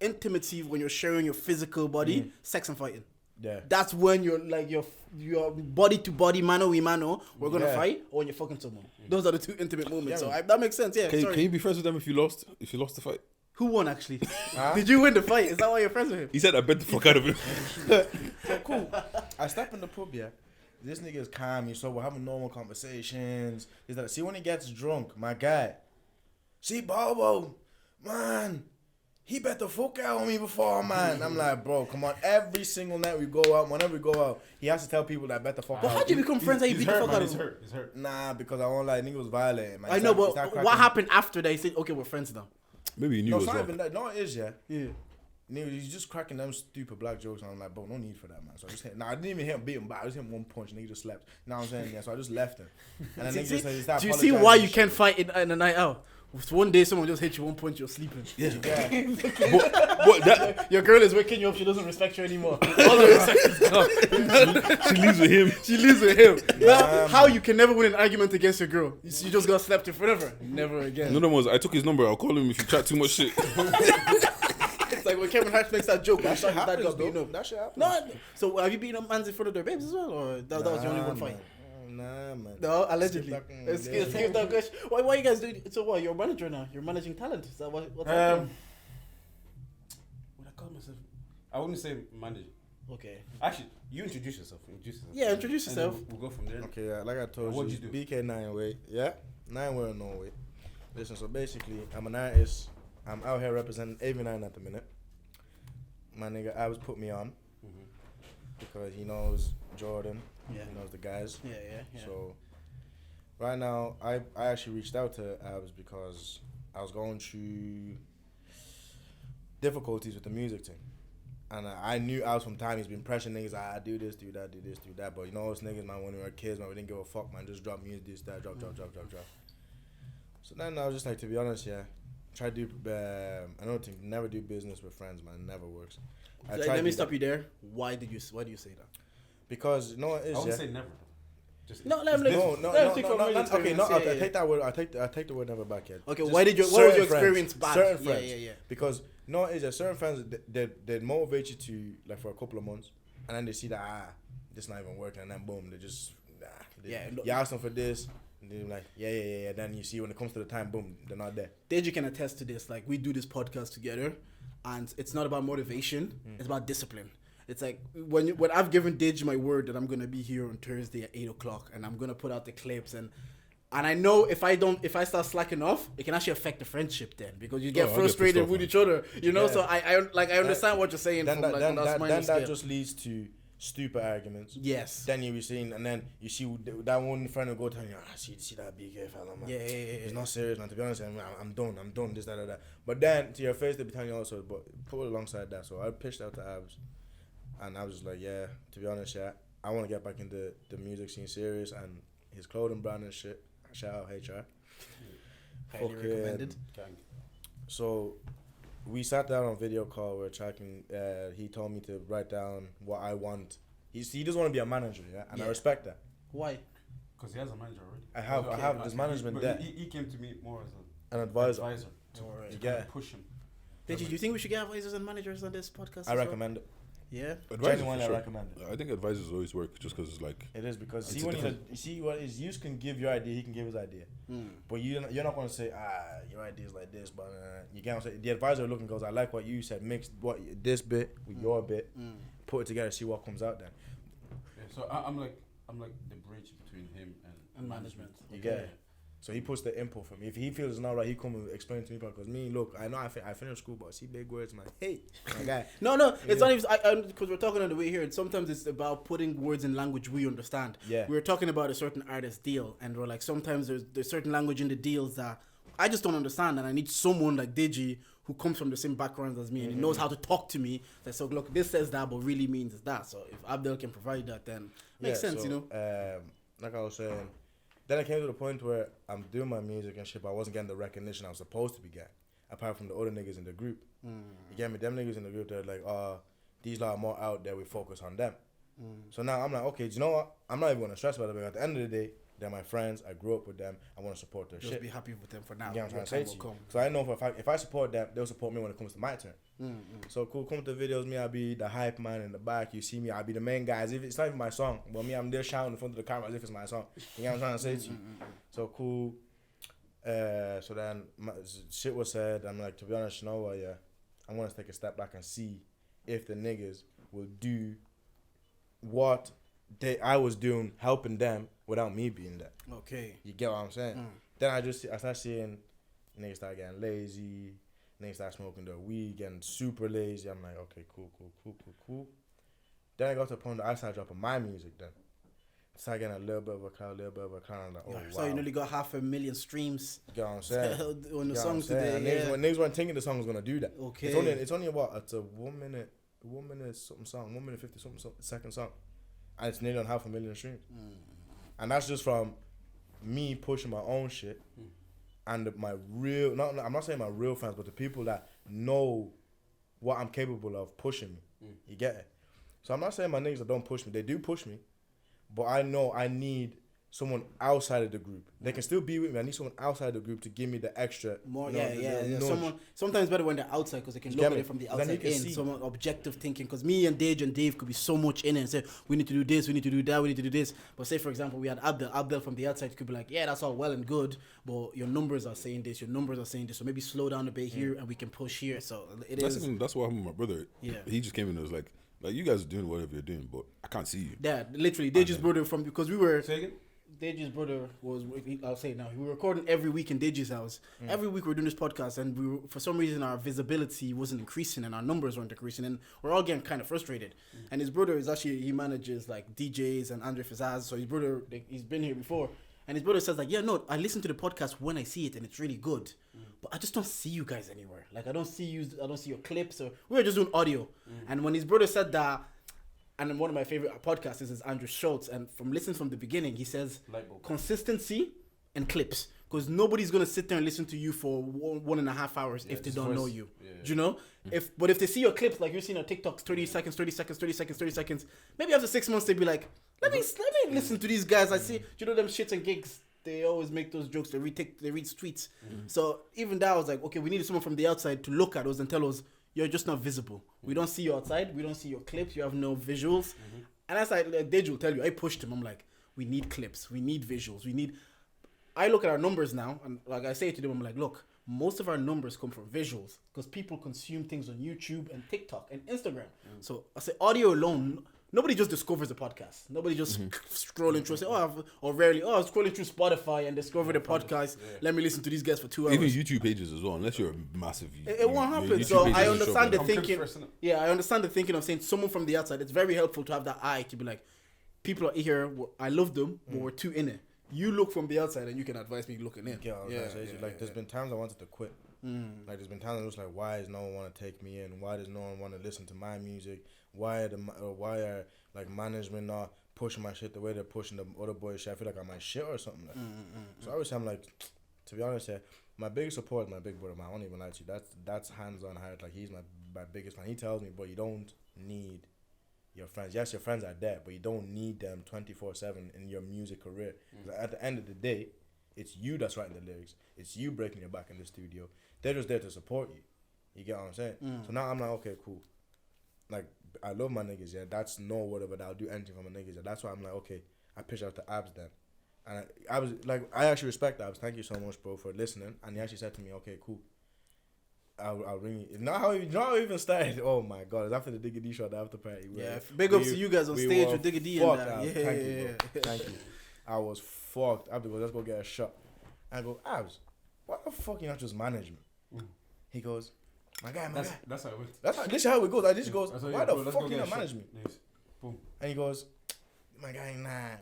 intimacy when you're sharing your physical body, sex and fighting.
Yeah.
That's when you're like your body to body, mano y mano, we're gonna fight, or when you're fucking someone. Those are the two intimate moments. So that makes sense. Yeah.
Can you be friends with them if you lost the fight?
Who won actually? Did you win the fight? Is that why you're friends with him?
He said, "I bet the fuck out of him."
So cool. I step in the pub, This nigga is calm. So we're having normal conversations. See when he gets drunk, my guy. See Bobo, man. He bet the fuck out on me before, man. I'm like, bro, come on. Every single night we go out, whenever we go out, he has to tell people that bet the fuck out.
But how do you become friends? How you beat the fuck out of him?
He's hurt.
Nah, because I won't lie. Nigga was violent, man.
I know, but what happened after that? He said, "Okay, we're friends now."
Maybe you knew it was wrong.
No, it is,
Yeah.
Nigga, he's just cracking them stupid black jokes, and I'm like, bro, no need for that, man. So I just hit. I didn't even hit him, beat him back. I just hit him one punch, and he just slept. You know what I'm saying? Yeah. So I just left him. And then nigga just started.
Do you see why you can't fight in a night out? One day someone just hit you one punch, you're sleeping.
Yeah.
But that
your girl is waking you up. She doesn't respect you anymore. All the respect is gone.
she leaves with him.
She lives with him. Now, how you can never win an argument against your girl? You just got slept in forever. Never again.
Another one was, I took his number. I'll call him if you chat too much shit.
It's like when Kevin Hart makes that joke.
That shit happens, That shit happens.
No. So have you been up man's in front of their babes as well, or that was the only one fight?
Nah, man.
No, allegedly. Skip that question. Why you guys doing? So what? You're a manager now. You're managing talent. Is that what's happening?
What I call myself? I wouldn't say manager.
Okay.
Actually, you introduce yourself.
Yeah, introduce yourself.
We'll go from there.
Okay, like I told
What'd
you,
you do?
BK 9-way. Yeah, 9-way or no way. Listen, so basically, I'm an artist. I'm out here representing AV9 at the minute. My nigga Abz put me on because he knows Jordan.
Yeah.
He knows the guys.
Yeah.
So right now, I actually reached out to Abz because I was going through difficulties with the music thing. And I knew Abz from time. He's been pressuring niggas, I do this, do that, do this, do that. But you know those niggas, man, when we were kids, man, we didn't give a fuck, man. Just drop music, this, that, drop. So then I was just like, to be honest, try to do. Another thing, never do business with friends, man. It never works.
Let me stop you there. Why do you say that?
Because no, it is.
I wouldn't say never. Just
no. Okay, no. I take that word. I take the word never back yet.
Okay,
Just
what was your experience
friends,
bad?
Certain friends.
Yeah.
Because no, it's just certain friends they motivate you to like for a couple of months, and then they see that this not even working, and then boom, they just you ask them for this, and they're like yeah. Then you see when it comes to the time, boom, they're not there.
Deji can attest to this. Like we do this podcast together, and it's not about motivation; it's about discipline. It's like when I've given Deji my word that I'm gonna be here on Thursday at 8:00 and I'm gonna put out the clips and I know if I start slacking off, it can actually affect the friendship then because you get frustrated with each other, you know. Yeah. So I understand what you're saying.
That just leads to stupid arguments.
Yes.
Then you be seeing, and then you see that one friend will go tell you, see that big fella, man.
Yeah.
It's not serious, man. To be honest, I'm done. This, that. But then to your face, they be telling you also, but put it alongside that. So I pitched out to Abz. And I was just like, yeah, to be honest, I want to get back into the music scene serious and his clothing brand and shit. Shout out HR.
Highly recommended.
So we sat down on video call. We were tracking. He told me to write down what I want. He doesn't want to be a manager, and I respect that.
Why?
Because he has a manager already.
I have this management there.
He came to me more as
an advisor.
To push him.
Deji, do you think we should get advisors and managers on this podcast?
I recommend it.
Yeah,
genuinely, I recommend it.
I think advisors always work just because like
it is because see what is you can give your idea, he can give his idea, but you're not going to say your idea is like this, but you can't say the advisor looking goes I like what you said, mix what this bit with your bit, put it together, see what comes out then.
Yeah, so I'm like the bridge between him and management.
You get it. So he puts the input for me. If he feels it's not right, he come and explain to me because me, look, I know I finished school, but I see big words, man. Hey, my guy.
No, it's not even because we're talking on the way here. And sometimes it's about putting words in language we understand.
Yeah,
we were talking about a certain artist deal, and we're like sometimes there's certain language in the deals that I just don't understand, and I need someone like Deji who comes from the same background as me and he knows how to talk to me. So look, this says that, but really means that. So if Abdel can provide that, then makes sense, you know.
Like I was saying. Then I came to the point where I'm doing my music and shit, but I wasn't getting the recognition I was supposed to be getting, apart from the other niggas in the group. You get me? Them niggas in the group, they're like, these lot are more out there, we focus on them. So now I'm like, okay, do you know what? I'm not even going to stress about it, but at the end of the day, they're my friends, I grew up with them, I want to support their shit.
Just be happy with them for now.
You get what I'm trying to say to you? So I know for a fact, if I support them, they'll support me when it comes to my turn. So cool, come to videos, me, I'll be the hype man in the back, you see me, I'll be the main guy, as if it's not even my song, but me, I'm there shouting in front of the camera as if it's my song. You get what I'm trying to say to you? So cool. So then shit was said, I'm like, to be honest, you know what, I want to take a step back and see if the niggas will do what I was doing, helping them without me being there.
Okay.
You get what I'm saying? Then I start seeing niggas start getting lazy, niggas start smoking their weed, getting super lazy. I'm like, okay, cool. Then I got to the point that I started dropping my music then. Started getting a little bit of a cloud. I'm like, oh, wow.
So you nearly got 500,000 streams.
You get what I'm saying?
On the song today, yeah.
Niggas weren't thinking the song was going to do that.
Okay.
It's only what? It's a 1 minute something song, 1 minute 50 something second song. And it's nearly on 500,000 streams. And that's just from me pushing my own shit and my real, I'm not saying my real fans, but the people that know what I'm capable of pushing me. You get it? So I'm not saying my niggas that don't push me. They do push me. But I know I need someone outside of the group. They can still be with me. I need someone outside the group to give me the extra.
More, someone sometimes better when they're outside because they can look at it from the outside in. Someone objective thinking. Because me and Deji and Dave could be so much in it and say, we need to do this, we need to do that, we need to do this. But say, for example, we had Abdel from the outside could be like, yeah, that's all well and good, but your numbers are saying this, your numbers are saying this, so maybe slow down a bit here and we can push here. So
that's what happened with my brother. Yeah. He just came in and was like, you guys are doing whatever you're doing, but I can't see you.
Yeah, literally, Deji's brother because we were...
Say again?
Deji's brother was, I'll say it now, we were recording every week in Deji's house. Every week we were doing this podcast and for some reason our visibility wasn't increasing and our numbers weren't increasing and we're all getting kind of frustrated. And his brother is actually, he manages like DJs and Andre Fazaz, so his brother, he's been here before. And his brother says like, yeah, no, I listen to the podcast when I see it and it's really good. But I just don't see you guys anywhere. Like I don't see your clips or we were just doing audio. And when his brother said that, and one of my favorite podcasts is Andrew Schultz, and from listening from the beginning, he says consistency and clips. because nobody's gonna sit there and listen to you for 1.5 hours if they don't know you. Do you know? But if they see your clips, like you're seeing on TikToks, 30 seconds, 30 seconds, 30 seconds, 30 seconds, maybe after 6 months they'd be like, let me listen to these guys. I see, you know, them shits and gigs. They always make those jokes. They read tweets. So even that, I was like, okay, we needed someone from the outside to look at us and tell us, you're just not visible. We don't see you outside. We don't see your clips. You have no visuals. And that's like Deji will tell you. I pushed him. I'm like, we need clips. We need visuals. I look at our numbers now, and like I say to them, I'm like, look, most of our numbers come from visuals because people consume things on YouTube and TikTok and Instagram. So I say audio alone. Nobody just discovers a podcast. Nobody just scrolling through, say, rarely, scrolling through Spotify and discover the podcast. Let me listen to these guys for 2 hours.
Even YouTube pages as well, unless you're a massive.
It won't happen. So I understand the thinking. Yeah, I understand the thinking of saying someone from the outside. It's very helpful to have that eye to be like, people are here. I love them, but we're too in it. You look from the outside and you can advise me looking in.
There's been times I wanted to quit. Like there's been times I was like, why does no one want to take me in? Why does no one want to listen to my music? Why are like management not pushing my shit the way they're pushing the other boys' shit? I feel like I'm my shit or something. Like. So obviously I'm like, to be honest, my biggest support is my big brother, man. I won't even lie to you. That's hands on heart. Like he's my biggest fan. He tells me, but you don't need your friends. Yes, your friends are there, but you don't need them 24/7 in your music career. Like, at the end of the day, it's you that's writing the lyrics. It's you breaking your back in the studio. They're just there to support you. You get what I'm saying? So now I'm like, okay, cool. Like, I love my niggas, yeah. That's no whatever that I'll do anything for my niggas. Yeah. That's why I'm like, okay, I pitch out to Abz then. And I was like, I actually respect Abz. Thank you so much, bro, for listening. And he actually said to me, okay, cool. I'll ring you. Not how it even started. Oh my god, it's after the Diggy D show, the after party.
Yeah, big ups to you guys on stage with Diggy D and that.
Thank you. I was fucked. Abz goes, let's go get a shot. I go, Abz, why the fuck you not just manage me? He goes, my guy.
That's how it went.
This is how it goes. I just goes, why the
bro,
fuck you not manage me?
Nice. Boom.
And he goes, my guy, nah.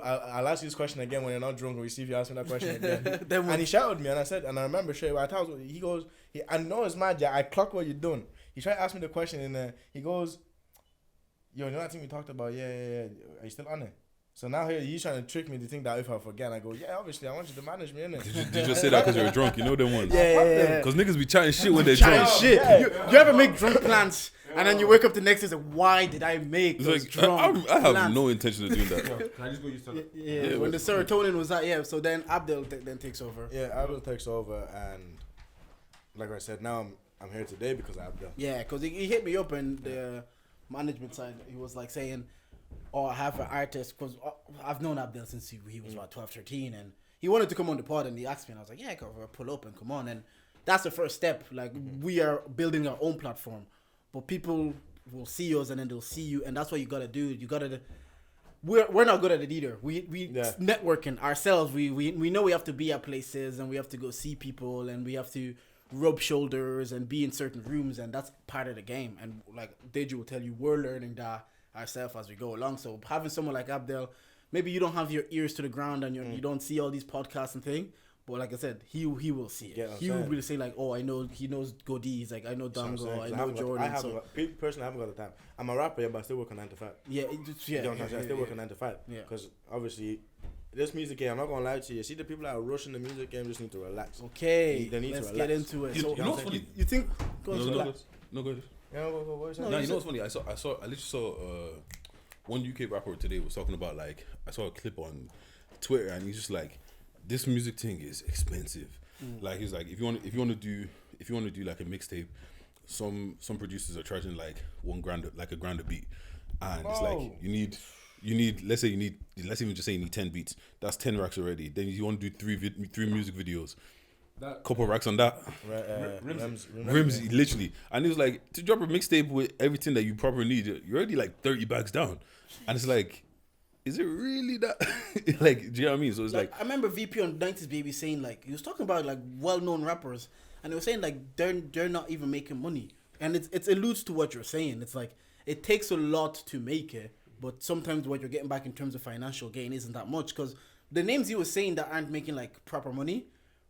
I'll ask you this question again when you're not drunk, and we see if you ask me that question again. And he shouted me, and I said, and I remember straight away, he goes, I know it's mad, yeah, I clock what you're doing. He tried to ask me the question, and he goes, yo, you know that thing we talked about? Yeah. Are you still on it? So now he's trying to trick me to think that if I forget, I go, yeah, obviously, I want you to manage me, innit?
Did you just say that because you're drunk? You know them ones?
Yeah.
Because niggas be chatting shit when they're drunk.
Shit. Yeah. You ever make drunk plans and then you wake up the next day and say, why did I make those drunk
I have
plans?
no intention of doing that.
Yo, can I just go use that?
Yeah, when the serotonin was that, so then Abdel then takes over.
Yeah, Abdel takes over, and like I said, now I'm here today because of Abdel.
Yeah, because he hit me up in the management side. He was like saying, I have an artist, because I've known Abdel since he was about 12, 13, and he wanted to come on the pod, and he asked me, and I was like, yeah, I'll pull up and come on. And that's the first step. Like, we are building our own platform, but people will see us, and then they'll see you, and that's what you gotta do. You gotta. We're not good at it either. We networking ourselves. We know we have to be at places, and we have to go see people, and we have to rub shoulders and be in certain rooms, and that's part of the game. And like Deji will tell you, we're learning that ourselves as we go along. So having someone like Abdel, maybe you don't have your ears to the ground and you don't see all these podcasts and thing, but like I said, he will see it. He will really say like, I know, he knows Godie. He's like, I know Dango, I know Jordan.
Personally, I haven't got the time. I'm a rapper, but I still work on 9 to 5. I still work on 9 to 5. Yeah, because obviously this music game, I'm not gonna lie to you. See, the people that are rushing the music game just need to relax.
Okay,
they need
let's
to relax.
get into it.
You know what's funny?
You think?
No, go ahead.
Yeah, go.
What you know what's funny? I literally saw one UK rapper today was talking about, like, I saw a clip on Twitter, and he's just like, this music thing is expensive. Like, he's like, if you want to do like a mixtape, some producers are charging like $1,000, like $1,000 a beat, and it's like you need let's even just say you need 10 beats. That's 10 racks already. Then you want to do three music videos. Couple racks on that. Rims, literally. And it was like, to drop a mixtape with everything that you probably need, you're already like 30 bags down. And it's like, is it really that? Like, do you know what I mean? So it's like
I remember VP on 90s Baby saying, like, he was talking about like well-known rappers, and he was saying like they're not even making money. And it alludes to what you're saying. It's like, it takes a lot to make it, but sometimes what you're getting back in terms of financial gain isn't that much, because the names he was saying that aren't making like proper money,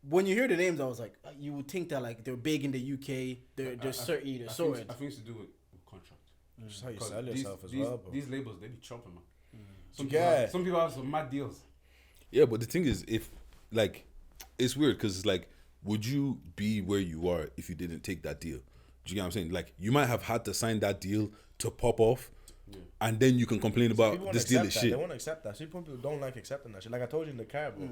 when you hear the names, I was like, you would think that like they're big in the UK, they're sorted.
I think it's to do with contract.
Just how you sell yourself as well, bro.
These labels, they be chopping, man. Some people have some mad deals.
Yeah, but the thing is, if like it's weird because it's like, would you be where you are if you didn't take that deal? Do you get what I'm saying? Like, you might have had to sign that deal to pop off, and then you can complain about this deal is shit.
They won't accept that. See, people don't like accepting that shit. Like I told you in the car, bro.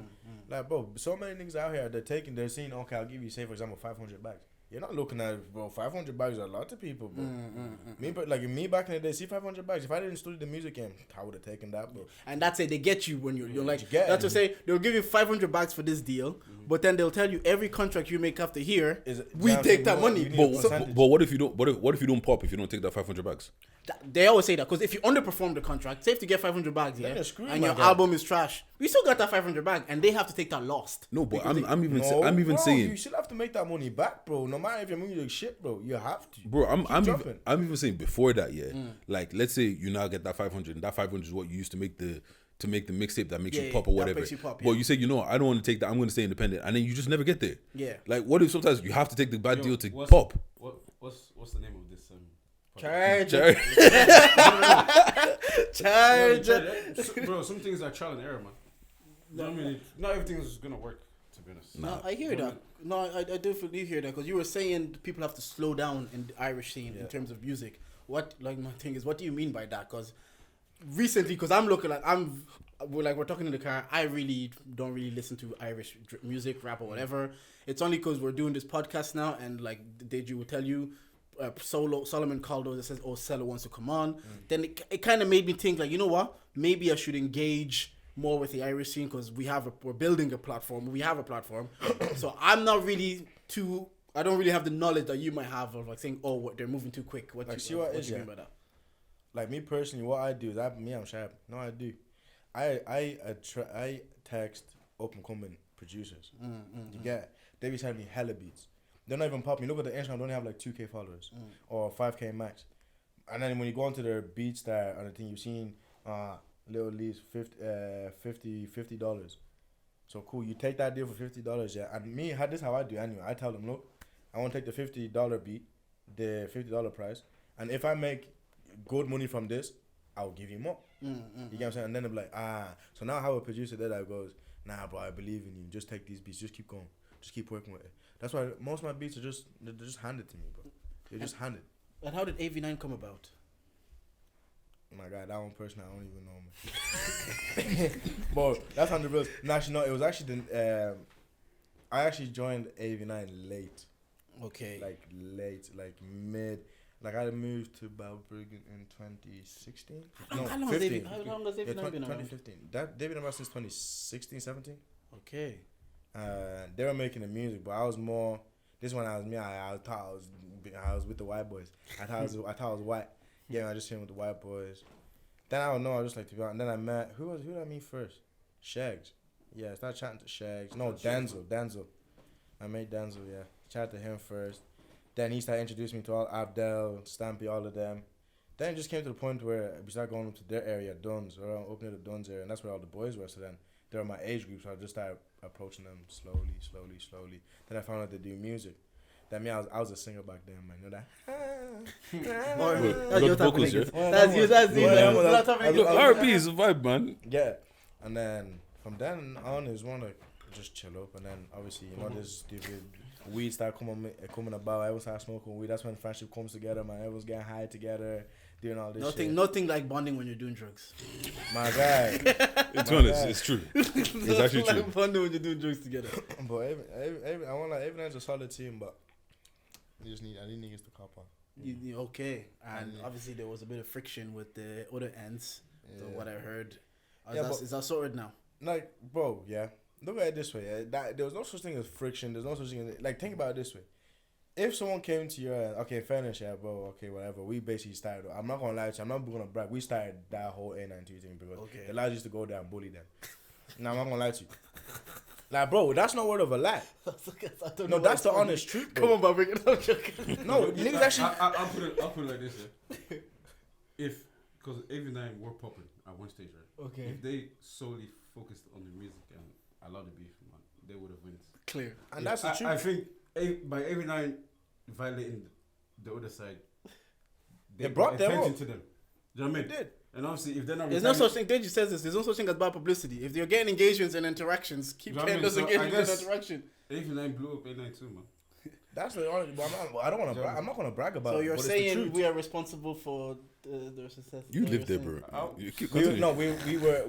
Like, bro, so many niggas out here, they're saying, okay, I'll give you, say, for example, 500 bags. You're not looking at it, bro. 500 bags are a lot of people, bro. Me back in the day, see 500 bags. If I didn't study the music game, I would have taken that, bro.
And that's it. They get you when you're like. That's to say they'll give you 500 bags for this deal, but then they'll tell you every contract you make after here, we take that money.
But what if you don't? What if you don't pop if you don't take that 500 bags?
They always say that because if you underperform the contract, say if you get 500 bags,
Then you're screwed,
and
my
your
guy.
album is trash, we still got that 500 bag, and they have to take that lost.
No, but I'm even
bro,
saying,
you should have to make that money back, bro. No matter if your music shit, bro, you have to.
bro, I'm
dropping.
even saying before that, like let's say you now get that 500, and that 500 is what you used to make the mixtape that makes you pop or whatever.
Makes you pop,
But you say, I don't want to take that. I'm going to stay independent, and then you just never get there.
Yeah.
Like, what if sometimes you have to take the bad deal to
what's-
pop?
What's the name of this?
Charge.
Bro, some things are trial and error, man. You know what I mean? Not everything is gonna work, to be honest.
No, I hear that. No, I definitely hear that because you were saying people have to slow down in the Irish scene in terms of music. What, like, my thing is, what do you mean by that? Because recently, because I'm looking like we're talking in the car. I really don't really listen to Irish music, rap or whatever. It's only because we're doing this podcast now, and like Deji will tell you. Solomon Caldo that says, "Oh, Sella wants to come on." Then it kind of made me think, like, you know what? Maybe I should engage more with the Irish scene because we're building a platform. We have a platform, so I'm not really I don't really have the knowledge that you might have of like saying, "Oh, they're moving too quick." What you mean by that?
Like me personally, what I do is I'm sharp. No, I do. I text up and coming producers. You get it? They be sending me hella beats. They're not even popping. Look at the Instagram, don't have like 2K followers or 5K max. And then when you go onto their BeatStar and the thing, you've seen Lil Lee's $50. So cool, you take that deal for $50, yeah. And me, this is how I do anyway. I tell them, look, I want to take the $50 beat, the $50 price, and if I make good money from this, I'll give you more. You get what I'm saying? And then they're like, so now I have a producer there that goes, nah, bro, I believe in you. Just take these beats, just keep going, just keep working with it. That's why most of my beats are just handed to me, bro. They're just handed.
And how did AV9 come about?
Oh my God, that one person I don't even know, man. But that's on the real. No, actually, no. It was actually I actually joined AV9 late.
Okay.
Like late, like mid. Like I moved to Briggs in 2016. No,
how long
15.
How long has AV9 been around?
2015. That they've been around since 2016, 17.
Okay.
They were making the music, but I was more. This one I was me. I thought I was with the white boys. I thought I was white. Yeah, I just came with the white boys. Then I don't know. I just like to be honest. And then I met who did I meet first? Shags. Yeah, I started chatting to Shags. No, Denzel. I met Denzel. Yeah, chatted to him first. Then he started introducing me to all Abdel, Stampy, all of them. Then it just came to the point where we started going up to their area, Duns, or opening the Duns area, and that's where all the boys were. So then they were my age group, so I just started approaching them slowly. Then I found out they do music. That means I was a singer back then, man. You know that?
That's your type of
vocals,
niggas. That's you.
R&B is a vibe, man.
Yeah. And then from then on, is want to just chill up, and then obviously this stupid weed start coming about. Everyone start smoking weed. That's when friendship comes together, man. Everyone's getting high together, doing all this shit.
Nothing like bonding when you're doing drugs.
My guy.
To be honest, it's true. It's actually true.
Like bonding when you're doing drugs together.
But I want like everyone's a solid team, but I need niggas to cop on.
Okay, and obviously there was a bit of friction with the other ends. So what I heard, is that sorted now?
Like, bro, yeah. Look at it this way. Yeah. There was no such thing as friction. There's no such thing as, like, think about it this way. If someone came to your okay, fairness, yeah, bro, okay, whatever. We basically started. I'm not gonna lie to you. I'm not gonna brag. We started that whole A92 thing because the lads used to go there and bully them. No, I'm not gonna lie to you. Like, bro, that's no word of a lie. No, that's the honest truth, bro.
Come on, bro, bring it up.
No, niggas actually.
I'll put it like this, yeah. Because AV9 were popping at one stage, right?
Okay.
If they solely focused on the music and allowed the beef, man, they would have won.
Clear.
And that's the truth.
I think by AV9 violating the other side,
they brought them
attention
up
to them. Do you know what I mean?
They did.
And obviously, if they're not
There's no such thing. Deji says this. There's no such thing as bad publicity. If you're getting engagements and interactions, keep getting those engagements and interaction.
A9 blew up A9 too, man.
That's the only. I don't want to. I'm not going to brag about.
So
it,
you're
but
saying we are responsible for the success?
You live there, bro. You keep continuing.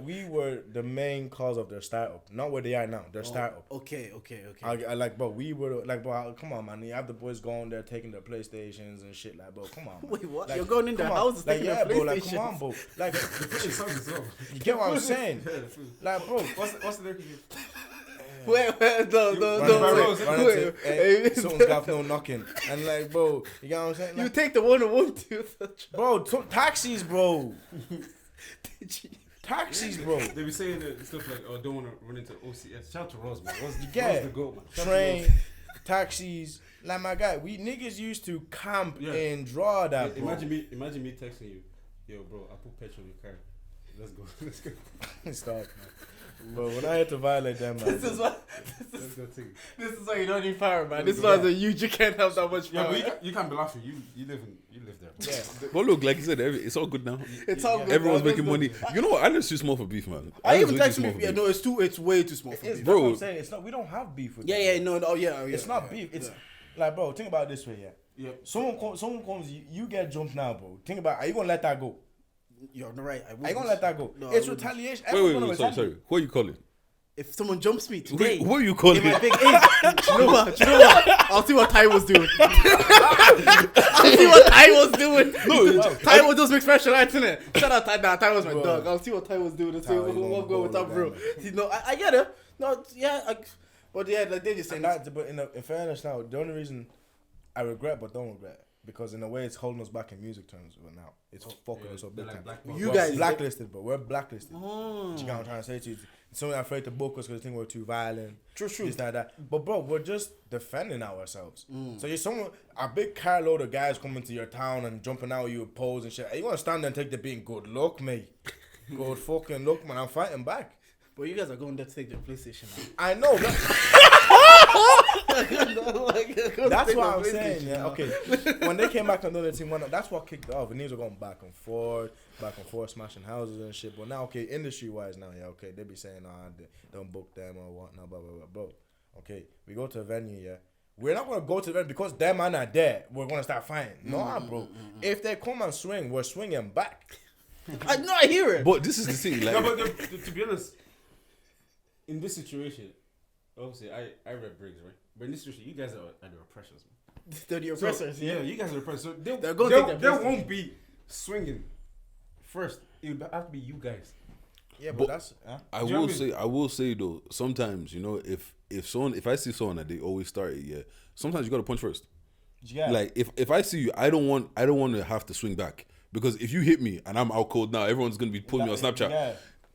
We were the main cause of their startup, not where they are now. Their startup.
Okay.
I like, bro. We were like, bro. Come on, man. You have the boys going there taking their PlayStations and shit, like, bro. Come on. Man.
Wait, what?
Like,
you're going in their houses taking their PlayStations?
Bro. Like, come on, bro. Like, you get what I'm saying? Like, bro.
What's the lyric?
Wait,
someone's got no knocking, and like, bro, you get what I'm saying? Like,
you take the 101 to
bro. Taxis, bro. Taxis, bro.
They be saying stuff like, "Oh, don't want to run into OCS." Shout out to Ross, man. Ross the goat, man.
Train, taxis. Like, my guy, we niggas used to camp and draw that. Bro.
Imagine me texting you, "Yo, bro, I put petrol in your car. Let's go."
Stop, man. But when I had to violate them, man.
This is why you don't need power, man. This is why you can't have that much power.
Yeah, but you can't be laughing. You live there.
Yeah.
But look, like you said, it's all good now.
It's all good.
Everyone's making money. You know what? Ireland's too small for beef, man.
I even text me. Yeah, no, it's way too small for beef.
Bro, what I'm saying, it's not. We don't have beef with.
It's
not beef. It's like, bro. Think about it this way, yeah. Someone comes. You get jumped now, bro. Think about. Are you gonna let that go?
You're right.
Are you gonna let that go?
No,
it's retaliation.
Wait. Sorry. Who are you calling?
If someone jumps me today,
Who are you calling?
in my big age, you know what? I'll see what Ty was doing. I'll see what Ty was doing. No, Ty was just make special arts in it. Shout out Ty. Ty was my dog. I'll see what Ty was doing and see what go with that, bro. You know, I get it. No, yeah, but yeah, like they just saying
that. But in fairness, now the only reason I regret but don't regret. Because in a way, it's holding us back in music terms. But now it's fucking us up big time.
You guys
blacklisted, but we're blacklisted. You get what I'm trying to say to you? Someone afraid to book us because they think we're too violent.
True.
This, that. But bro, we're just defending ourselves. So you're a big carload of guys coming to your town and jumping out you pose and shit. You want to stand there and take the beating? Good luck, mate. Good fucking luck, man. I'm fighting back.
But you guys are going there to take their PlayStation now.
I know. That's what I'm saying, yeah. Okay. When they came back on the other team, that's what kicked off. The news were going back and forth, smashing houses and shit. But now, okay, industry-wise now, yeah, okay, they be saying, don't book them or whatnot, blah, blah, blah, bro. Okay, we go to a venue, yeah. We're not going to go to the venue because them man are there. We're going to start fighting. No, bro. If they come and swing, we're swinging back.
I hear it.
But this is the thing. Like,
no, but to be honest, in this situation, obviously, I read Briggs, right? But in this situation, you guys are the oppressors, man.
They're the oppressors,
so, yeah. You guys are the oppressors. So
they're going to take
they won't be swinging first. It would have to be you guys.
Yeah, but that's.
I will say though, sometimes if I see someone that they always start it, yeah. Sometimes you got to punch first.
Yeah.
Like if I see you, I don't want to have to swing back because if you hit me and I'm out cold now, everyone's gonna be pulling me on Snapchat. Yeah.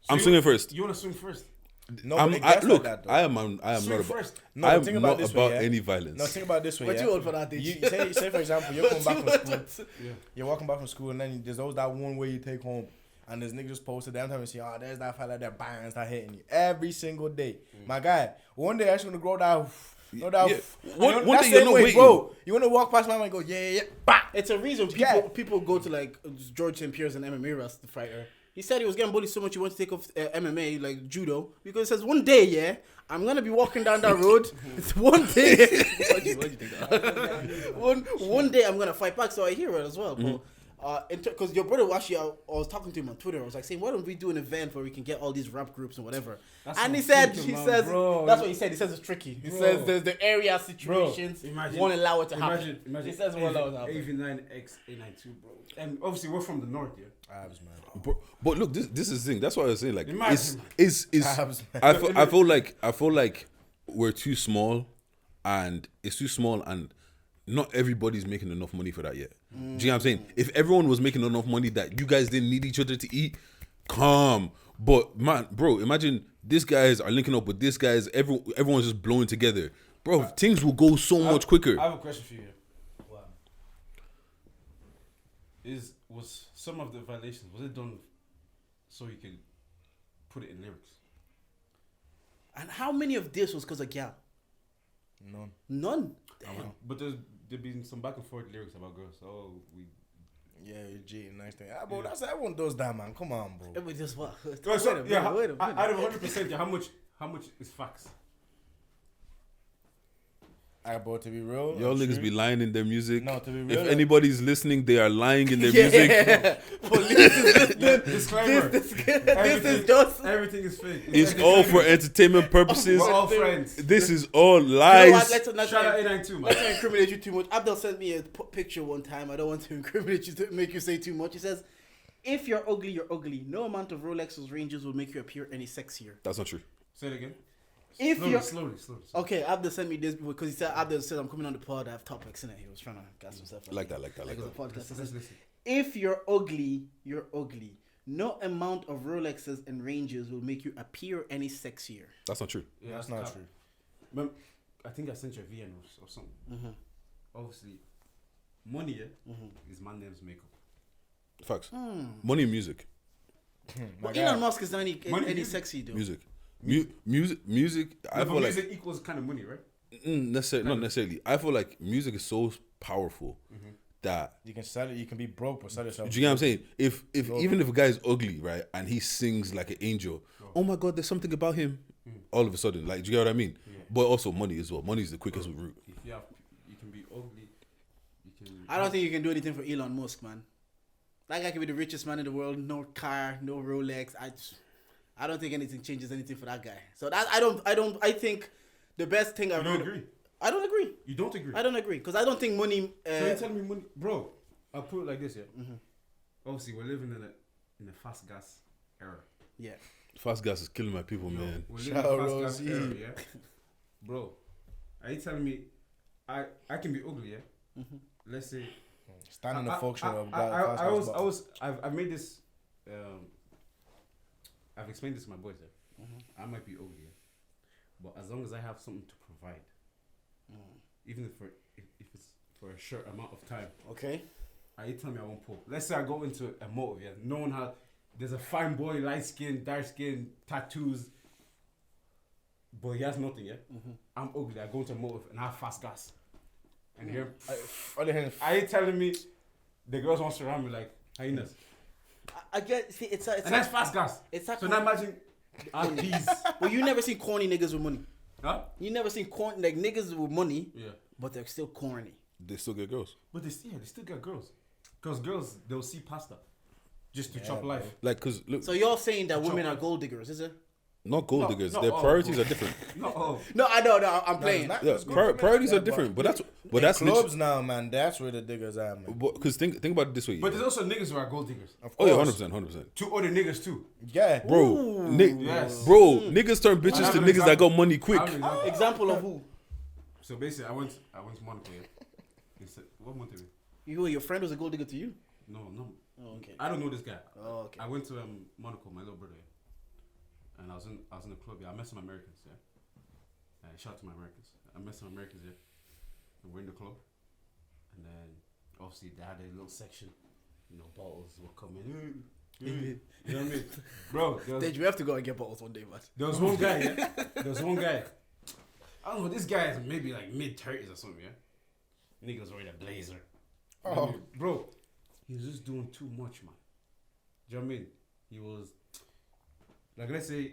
I'm swinging first.
You want to swing first?
No,
I am
like
not. I am not about.
First.
No, I'm not about any violence.
No, think about it this way.
But you old for that,
Deji. Say for example, you're coming back from school. You're walking back from school, and then there's always that one way you take home, and there's niggas just posted. Every time you see, there's that fella there, bang, start hitting you every single day. My guy, one day I'm gonna grow that. One day you're not waiting, bro. You wanna walk past my man and go, yeah, bah.
It's a reason people go to like George St. Pierre's and MMA wrestling fighter. He said he was getting bullied so much he wanted to take off MMA, like judo, because he says one day, yeah, I'm gonna be walking down that road. It's one day. Why'd you think that? one day I'm gonna fight back. So I hear it as well, bro. Because your brother actually, I was talking to him on Twitter. I was like saying, why don't we do an event where we can get all these rap groups and whatever? And he says, bro, that's what he said. He says it's tricky. He says there's the area situations won't allow it to happen.
Imagine.
He says won't allow it to happen.
AV9X A92, bro. And obviously we're from the north, yeah.
Abz, man.
But look, this is the thing. That's what I was saying. Like,
Abz,
I feel like we're too small, and it's too small, and not everybody's making enough money for that yet. Do you know what I'm saying? If everyone was making enough money that you guys didn't need each other to eat, calm. But man, bro, imagine these guys are linking up with these guys. Everyone's just blowing together, bro. Things will go so much quicker.
I have a question for you. Wow. Was some of the violations, was it done so you could put it in lyrics?
And how many of this was because of gal?
None.
Damn.
But there's been some back and forth lyrics about girls. Oh,
Yeah, you're cheating. Nice thing. Bro, that's everyone does that, man. Come on, bro.
It was just what?
Well, so,
Wait a minute.
out of 100%, yeah, how much is facts?
Bro, to be real,
Y'all niggas be lying in their music.
No, to be real,
if anybody's listening, they are lying in their music.
Police is listening.
Disclaimer.
This is just.
Everything is fake.
It's all for entertainment purposes.
We're all friends.
This is all
You know what?
lies.
Let's
Shout
not
out 892, man.
let's not incriminate you too much. Abdel sent me a picture one time. I don't want to incriminate you to make you say too much. He says, "If you're ugly, you're ugly. No amount of Rolex's ranges will make you appear any sexier."
That's not true.
Say it again.
If
Slowly,
you're
slowly.
okay, Abdel sent me this because he said Abdel said I'm coming on the pod. I have topics in it. He was trying to gas himself.
Like that.
Like it's a podcast. He
Let's
says,
listen.
if you're ugly, you're ugly. No amount of Rolexes and ranges will make you appear any sexier.
That's not true.
Yeah,
That's not true.
Remember, I think I sent you a VN or something.
Mm-hmm.
Obviously, money is my name's makeup.
Facts. Money and music.
But Elon Musk is not any
Money-
sexy though.
Music. Music. I
No,
feel
but
like
music equals kind of money, right?
not necessarily. I feel like music is so powerful that
You can sell it. You can be broke, but sell yourself.
do you get what I'm saying? If even if a guy is ugly, right, and he sings like an angel, oh my god, there's something about him. All of a sudden, like, do you get what I mean?
Yeah.
But also money as well. Money is the quickest route.
If you can be ugly, you can.
I don't think you can do anything for Elon Musk, man. That guy can be the richest man in the world. No car, no Rolex. I don't think anything changes anything for that guy. So that I think the best thing
You
I've
don't
heard.
agree.
I don't agree.
You don't agree.
I don't agree because I don't think money.
So you're telling me money, bro? I'll put it like this, yeah. Obviously, we're living in a fast gas era.
Yeah.
Fast gas is killing my people, man.
We're living
Shout
in a
out
fast gas
Rosie.
era, yeah. Bro, are you telling me I can be ugly, yeah? Let's say
Stand in the function of
I've made this. I've explained this to my boys. Yeah? I might be ugly, yeah? But as long as I have something to provide, even if it's for a short amount of time,
Okay.
you tell me I won't pull. Let's say I go into a motive, yeah. No one has. There's a fine boy, light skin, dark skin, tattoos, but he has nothing, yeah. I'm ugly. I go into a motive and I have fast gas, and here, are you telling me the girls want to surround me like hyenas?
I get. See, it's
And that's fast gas.
It's that.
So now imagine these.
Well, you never seen corny niggas with money.
Huh?
You never seen corny like niggas with money,
Yeah.
but they're still corny.
They still get girls.
But they still get girls. Because girls, they'll see pasta just to chop life.
Like, cause look,
So you're saying that women are gold diggers, is it?
not gold
No,
diggers.
not
Their
all,
priorities
bro.
are different.
No, oh.
No, I know. I'm playing.
Yeah, priorities are different. But that's
clubs now, man. That's where the diggers are, man.
because think about it this way.
But
yeah.
there's also niggas who are gold diggers.
Of
Oh yeah,
course.
100%.
Two other niggas too.
Yeah,
Bro,
Yes.
bro, niggas turn bitches
have
to
an
niggas that
example.
got money quick.
I have an example.
Example of who?
So basically, I went to Monaco. Yeah. He said, what month is it?
Your friend was a gold digger to you?
No.
Oh, okay.
I don't know this guy.
Oh, okay.
I went to Monaco, my little brother, yeah. And I was in the club. Yeah, I met some Americans. Yeah. Shout out to my Americans. I met some Americans. Yeah. And we're in the club, and then obviously they had a little section. You know, bottles were coming. You know what I mean, bro?
Deji, we have to go and get bottles one day, man.
There was one guy, yeah. There was one guy. I don't know, this guy is maybe like mid-30s or something, yeah. Niggas wearing a blazer.
Oh.
Bro, he was just doing too much, man. Do you know what I mean? He was, like, let's say,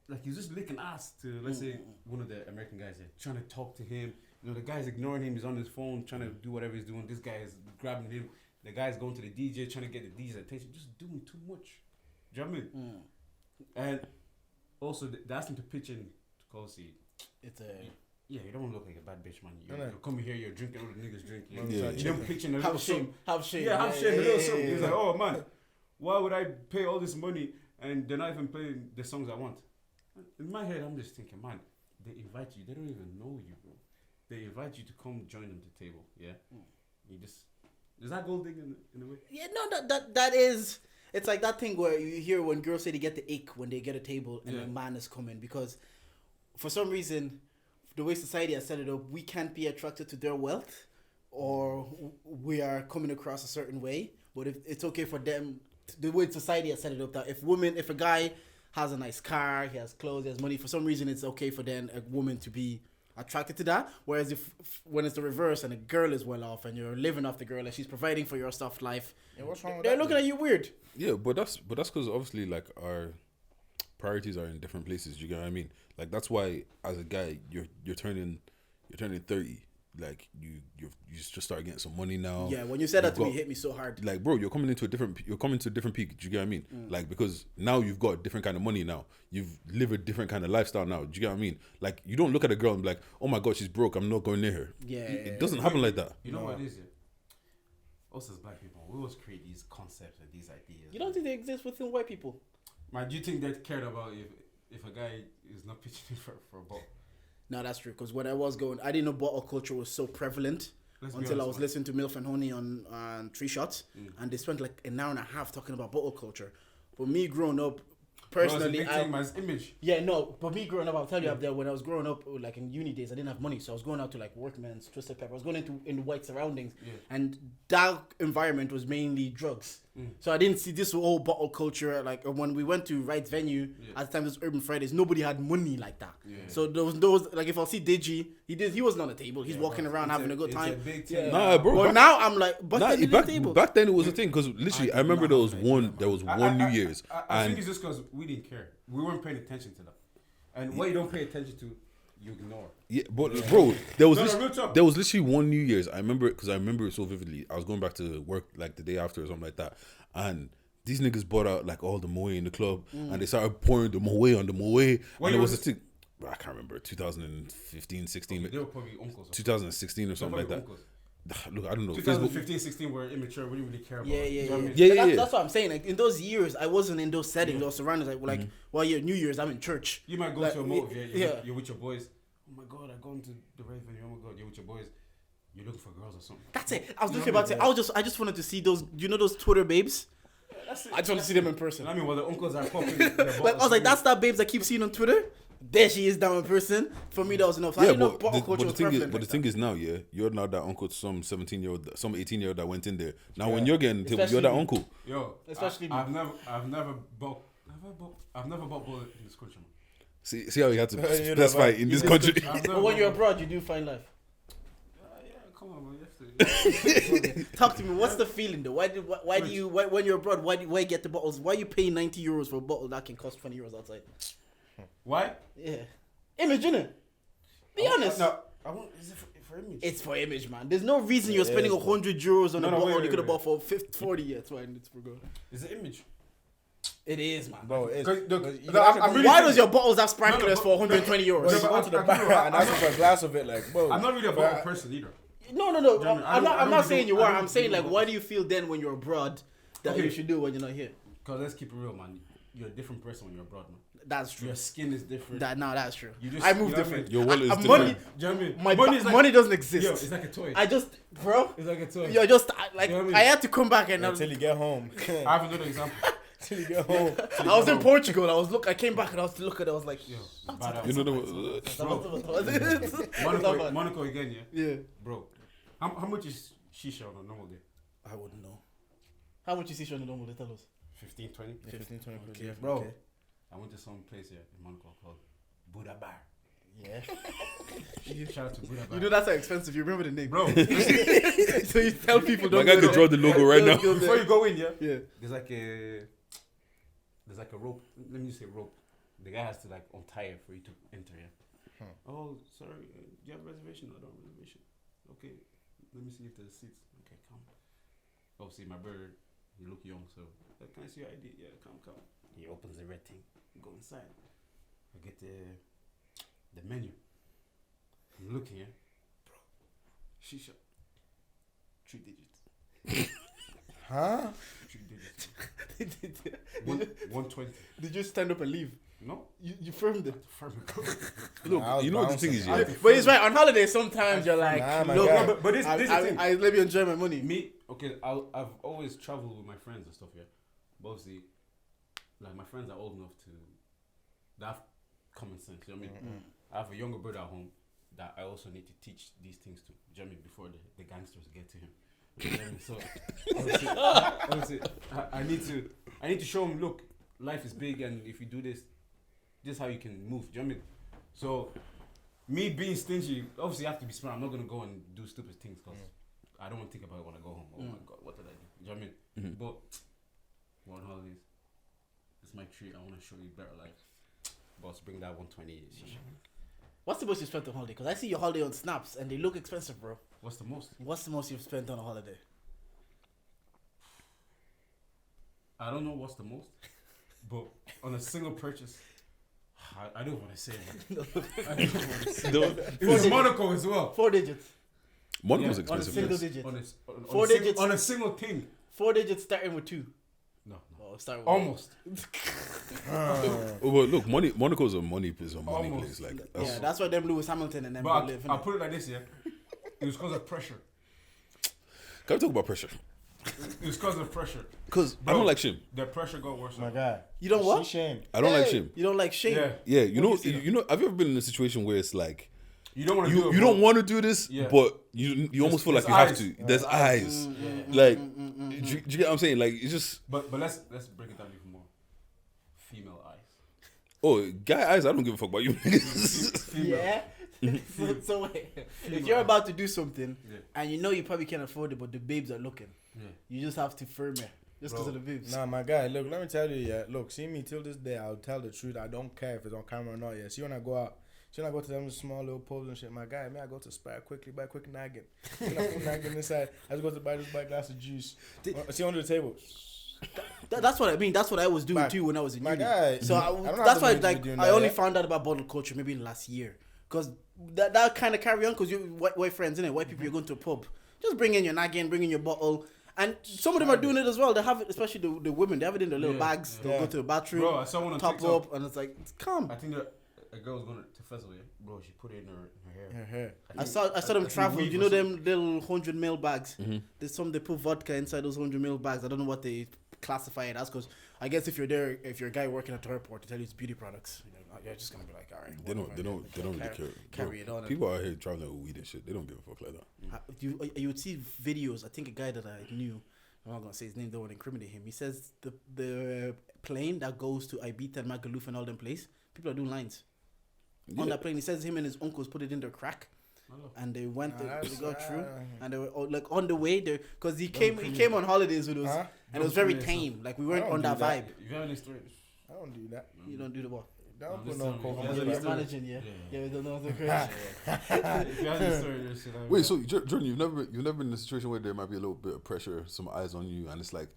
like, he was just licking ass to, let's say, one of the American guys there, trying to talk to him. You know, the guy's ignoring him. He's on his phone, trying to do whatever he's doing. This guy is grabbing him. The guy's going to the DJ, trying to get the DJ's attention. Just doing too much. Do you know what I mean? And also, they asked him to pitch in to Kosi.
It's a...
Yeah, you don't want to look like a bad bitch, man.
No.
You're coming here, you're drinking all the niggas drinking.
Yeah.
You don't pitch in a little
Have shame.
something.
Have shame.
Yeah, have shame. A little something. He's like,
yeah.
oh man, why would I pay all this money and they're not even playing the songs I want? In my head, I'm just thinking, man, they invite you. They don't even know you, bro. They invite you to come join them at the table. Yeah, you just is that gold digging in a way?
Yeah, no, that is... It's like that thing where you hear when girls say they get the ick when they get a table and
Yeah.
the man is coming because for some reason, the way society has set it up, we can't be attracted to their wealth or we are coming across a certain way. But if it's okay for them, the way society has set it up, that if a guy has a nice car, he has clothes, he has money, for some reason it's okay for then a woman to be attracted to that. Whereas when it's the reverse and a girl is well off and you're living off the girl and she's providing for your soft life,
what's wrong with
they're
that?
looking at you weird.
Yeah, but that's because obviously like our priorities are in different places. You get what I mean? Like that's why as a guy you're turning 30. Like you just start getting some money now.
Yeah, when you said that to me, it hit me so hard.
Like, bro, you're coming to a different peak. Do you get what I mean? Like, because now you've got a different kind of money now. You've lived a different kind of lifestyle now. Do you get what I mean? Like, you don't look at a girl and be like, oh my god, she's broke, I'm not going near her.
Yeah,
it doesn't happen like that.
You know what it is? Us as black people, we always create these concepts and these ideas.
You don't think they exist within white people?
Man, do you think they cared about if a guy is not pitching in for a ball?
No, that's true. Because when I was going, I didn't know bottle culture was so prevalent until I was listening to Milf and Honey on Three Shots, and they spent like an hour and a half talking about bottle culture. But me growing up, personally,
image.
Yeah, no, but me growing up, I'll tell you up there, when I was growing up, like in uni days, I didn't have money, so I was going out to like Workman's, Twisted Pepper. I was going in the white surroundings, and that environment was mainly drugs. So I didn't see this whole bottle culture. Like when we went to Wright's venue at the time, it was Urban Fridays. Nobody had money like that. So those like if I see Deji, he wasn't on the table. He's walking around having a good time.
Nah, bro.
But now I'm like,
back then it was a thing because literally I remember there was one New Year's.
I think it's just because we didn't care. We weren't paying attention to that. And what you don't pay attention to, you ignore.
Yeah, but bro, there was literally one New Year's. I remember it so vividly. I was going back to work like the day after or something like that, and these niggas bought out like all the moe in the club, and they started pouring the moe on the moe, and it was a thing. I can't remember 2015, 16.
Okay, they were probably uncles.
2016 or something like that.
Uncles.
Look, I don't know.
2015, 16 were immature. We didn't really care about.
Yeah. That's what I'm saying. Like in those years, I wasn't in those settings or surroundings. Like, well, yeah, New Year's, I'm in church.
You might go to a motive. You're with your boys. Oh my god, I go into the rave venue. Oh my god, you're with your boys. You're looking for girls or something.
That's it. I was looking about it. I just wanted to see those. You know those Twitter babes. That's it. I just want to see them in person.
I mean, well, the uncles are popping.
Like I was like, that's that babes I keep seeing on Twitter. There she is down in person. For me, that was enough.
Yeah, but the thing is now, you're not that uncle to some 17-year-old, some 18-year-old that went in there. Now, when you're getting, you're that uncle.
Yo, especially I've never bought bullet in this country. Man.
See how you had to specify in this country.
But when you're abroad, you do find life.
Yeah, come on, man. You have to.
Talk to me. What's the feeling though? Why do you when you're abroad? Why you get the bottles? Why are you paying €90 for a bottle that can cost €20 outside?
Why?
Yeah, image, innit? Be honest.
No, is it for image?
It's for image, man. There's no reason you're spending €100 on a bottle you could have bought for 40. Yeah, it's fine. It's for good.
Is it image?
It is, man.
Bro, it is.
Why does your bottles have sprinklers for €120?
Bro, you go to the bar and ask for a glass of it, like, bro.
I'm not really a bottle person either.
No. I'm not saying you are. I'm saying like, why do you feel then when you're abroad that you should do when you're not here?
Because let's keep it real, man. You're a different person when you're abroad, man.
That's true.
Your skin is different.
That's true.
I
move different.
Your wallet is different.
Money, do you know what I mean?
Money doesn't exist.
Yo, it's like a toy.
Bro.
It's like a toy.
You're just like, I had to come back and
until you get home.
I have another example.
Till you get home.
I was in Portugal. I came back and I was to look at it. I was like,
yo,
you know
Monaco again, yeah.
Yeah,
bro. How much is shisha on a normal day?
I wouldn't know. How much is shisha on a normal day? Tell us.
15, 20.
15, 20.
Okay, bro. Okay. I went to some place here in Monaco called Buddha Bar.
Yeah.
Shout out to Buddha Bar.
You know that's how expensive. You remember the name, bro? So you tell people don't.
Like I could draw the logo right now.
Before you go in,
yeah.
There's like a rope. Let me just say rope. The guy has to like untie it for you to enter. Yeah. Oh, sorry. Do you have a reservation? I don't have a reservation. Okay. Let me see if there's seats. Okay, come. Obviously, my brother, he look young, so can I see your ID? Yeah, come. He opens the red thing. Go inside. I get the menu. I'm looking here. Bro. Shisha. 3 digits.
Huh?
3 digits. 120.
Did you stand up and leave?
No.
You firmed it.
Look, you know what the thing is, yeah.
But it's right. On holiday, sometimes you're like,
look, but this is the thing.
I let me enjoy my money.
Me, okay, I've always traveled with my friends and stuff, yeah. But obviously, like my friends are old enough to have common sense. You know what I mean? I have a younger brother at home that I also need to teach these things to. Do you know what I mean? Before the gangsters get to him. You know what I mean? So obviously, I need to show him. Look, life is big, and if you do this, this is how you can move. Do you know what I mean? So me being stingy, obviously I have to be smart. I'm not gonna go and do stupid things because I don't want to think about it when I go home. Oh my god, what did I do? You know what I mean? But we're on holidays. It's my treat. I want to show you better life. Boss, bring that 128.
What's the most you spent on holiday? Because I see your holiday on snaps and they look expensive, bro.
What's the most?
What's the most you've spent on a holiday?
I don't know what's the most, but on a single purchase, I don't want to say it. I don't want to say it. It was Monaco as well.
4 digits.
Monaco's
On a
expensive.
single
Yes.
digit.
On
4 digits.
On a single thing.
4 digits starting with 2.
No.
Oh, starting with
Almost.
Oh, well, look, Monaco's a money place.
Almost.
Like,
Yeah, that's why them Lewis Hamilton and them
But
live.
I'll put it like this, yeah. It was because of pressure.
Can we talk about pressure?
It was because of pressure.
Because I don't like shame.
The pressure got worse.
My guy.
You don't what?
She shame.
I don't like
Hey,
shame.
You don't like shame?
Yeah.
Yeah, you know,
What do you
you know. Have you ever been in a situation where it's like
You don't want to do it.
you don't want to do this,
Yeah.
but you almost feel like
there's
you have
eyes.
to. There's eyes. Like, do you get what I'm saying? Like, it's just
But let's break it down even more. Female eyes.
guy eyes. I don't give a fuck about you.
Yeah. so wait, if you're about to do something
Yeah.
and you know you probably can't afford it, but the babes are looking,
Yeah.
you just have to firm it just because
Bro.
of the babes.
Nah, my guy, look, let me tell you, yeah. Look, see me till this day, I'll tell the truth. I don't care if it's on camera or not, yeah. See when I go out, see when I go to them small little pubs and shit, my guy, I go to Spire quickly, buy a quick nugget. When I put nugget inside, I just go to buy a glass of juice. See under the table.
That's what I mean. That's what I was doing
My-
too when I was in
my
uni.
guy,
So
I don't have
that's
the
why
money to be
like
doing
I
that,
only
yeah?
found out about bottle culture maybe last year because that kind of carry on because you white friends, innit? White people, you're going to a pub, just bring in your naggin, bring in your bottle. And some of them are doing it as well. They have it, especially the women. They have it in their little
Yeah.
bags. They'll
Yeah.
go to the bathroom,
Bro, I saw one on
top
TikTok.
up, and it's like, come.
I think that a girl was going to festival, yeah? Bro, she put it in her hair.
Her hair.
I saw them
think
travel.
weed
You know
was-
them little 100ml bags. There's some they put vodka inside those 100ml bags. I don't know what they classify it as because I guess if you're there, if you're a guy working at the airport, to tell you it's beauty products, you're just gonna be like, all right.
They don't really care.
Carry it on.
People out here traveling with weed and shit. They don't give a fuck like that.
You would see videos. I think a guy that I knew. I'm not gonna say his name. Don't want to incriminate him. He says the plane that goes to Ibiza and Magaluf and all them places, people are doing lines on that plane. He says him and his uncles put it in their crack, and they went. They got through, and they were like on the way there because he came on holidays with us, and it was very tame. Like we weren't on that vibe.
If you have any stories,
I don't do that.
You don't do the what?
Don't
No,
put no
listen,
coke
yeah,
on
yeah,
my
You're
yeah.
back.
managing, yeah.
Yeah.
We don't know the crazy.
if you have any stories, just,
Wait, so Jordan, you've never been in a situation where there might be a little bit of pressure, some eyes on you, and it's like,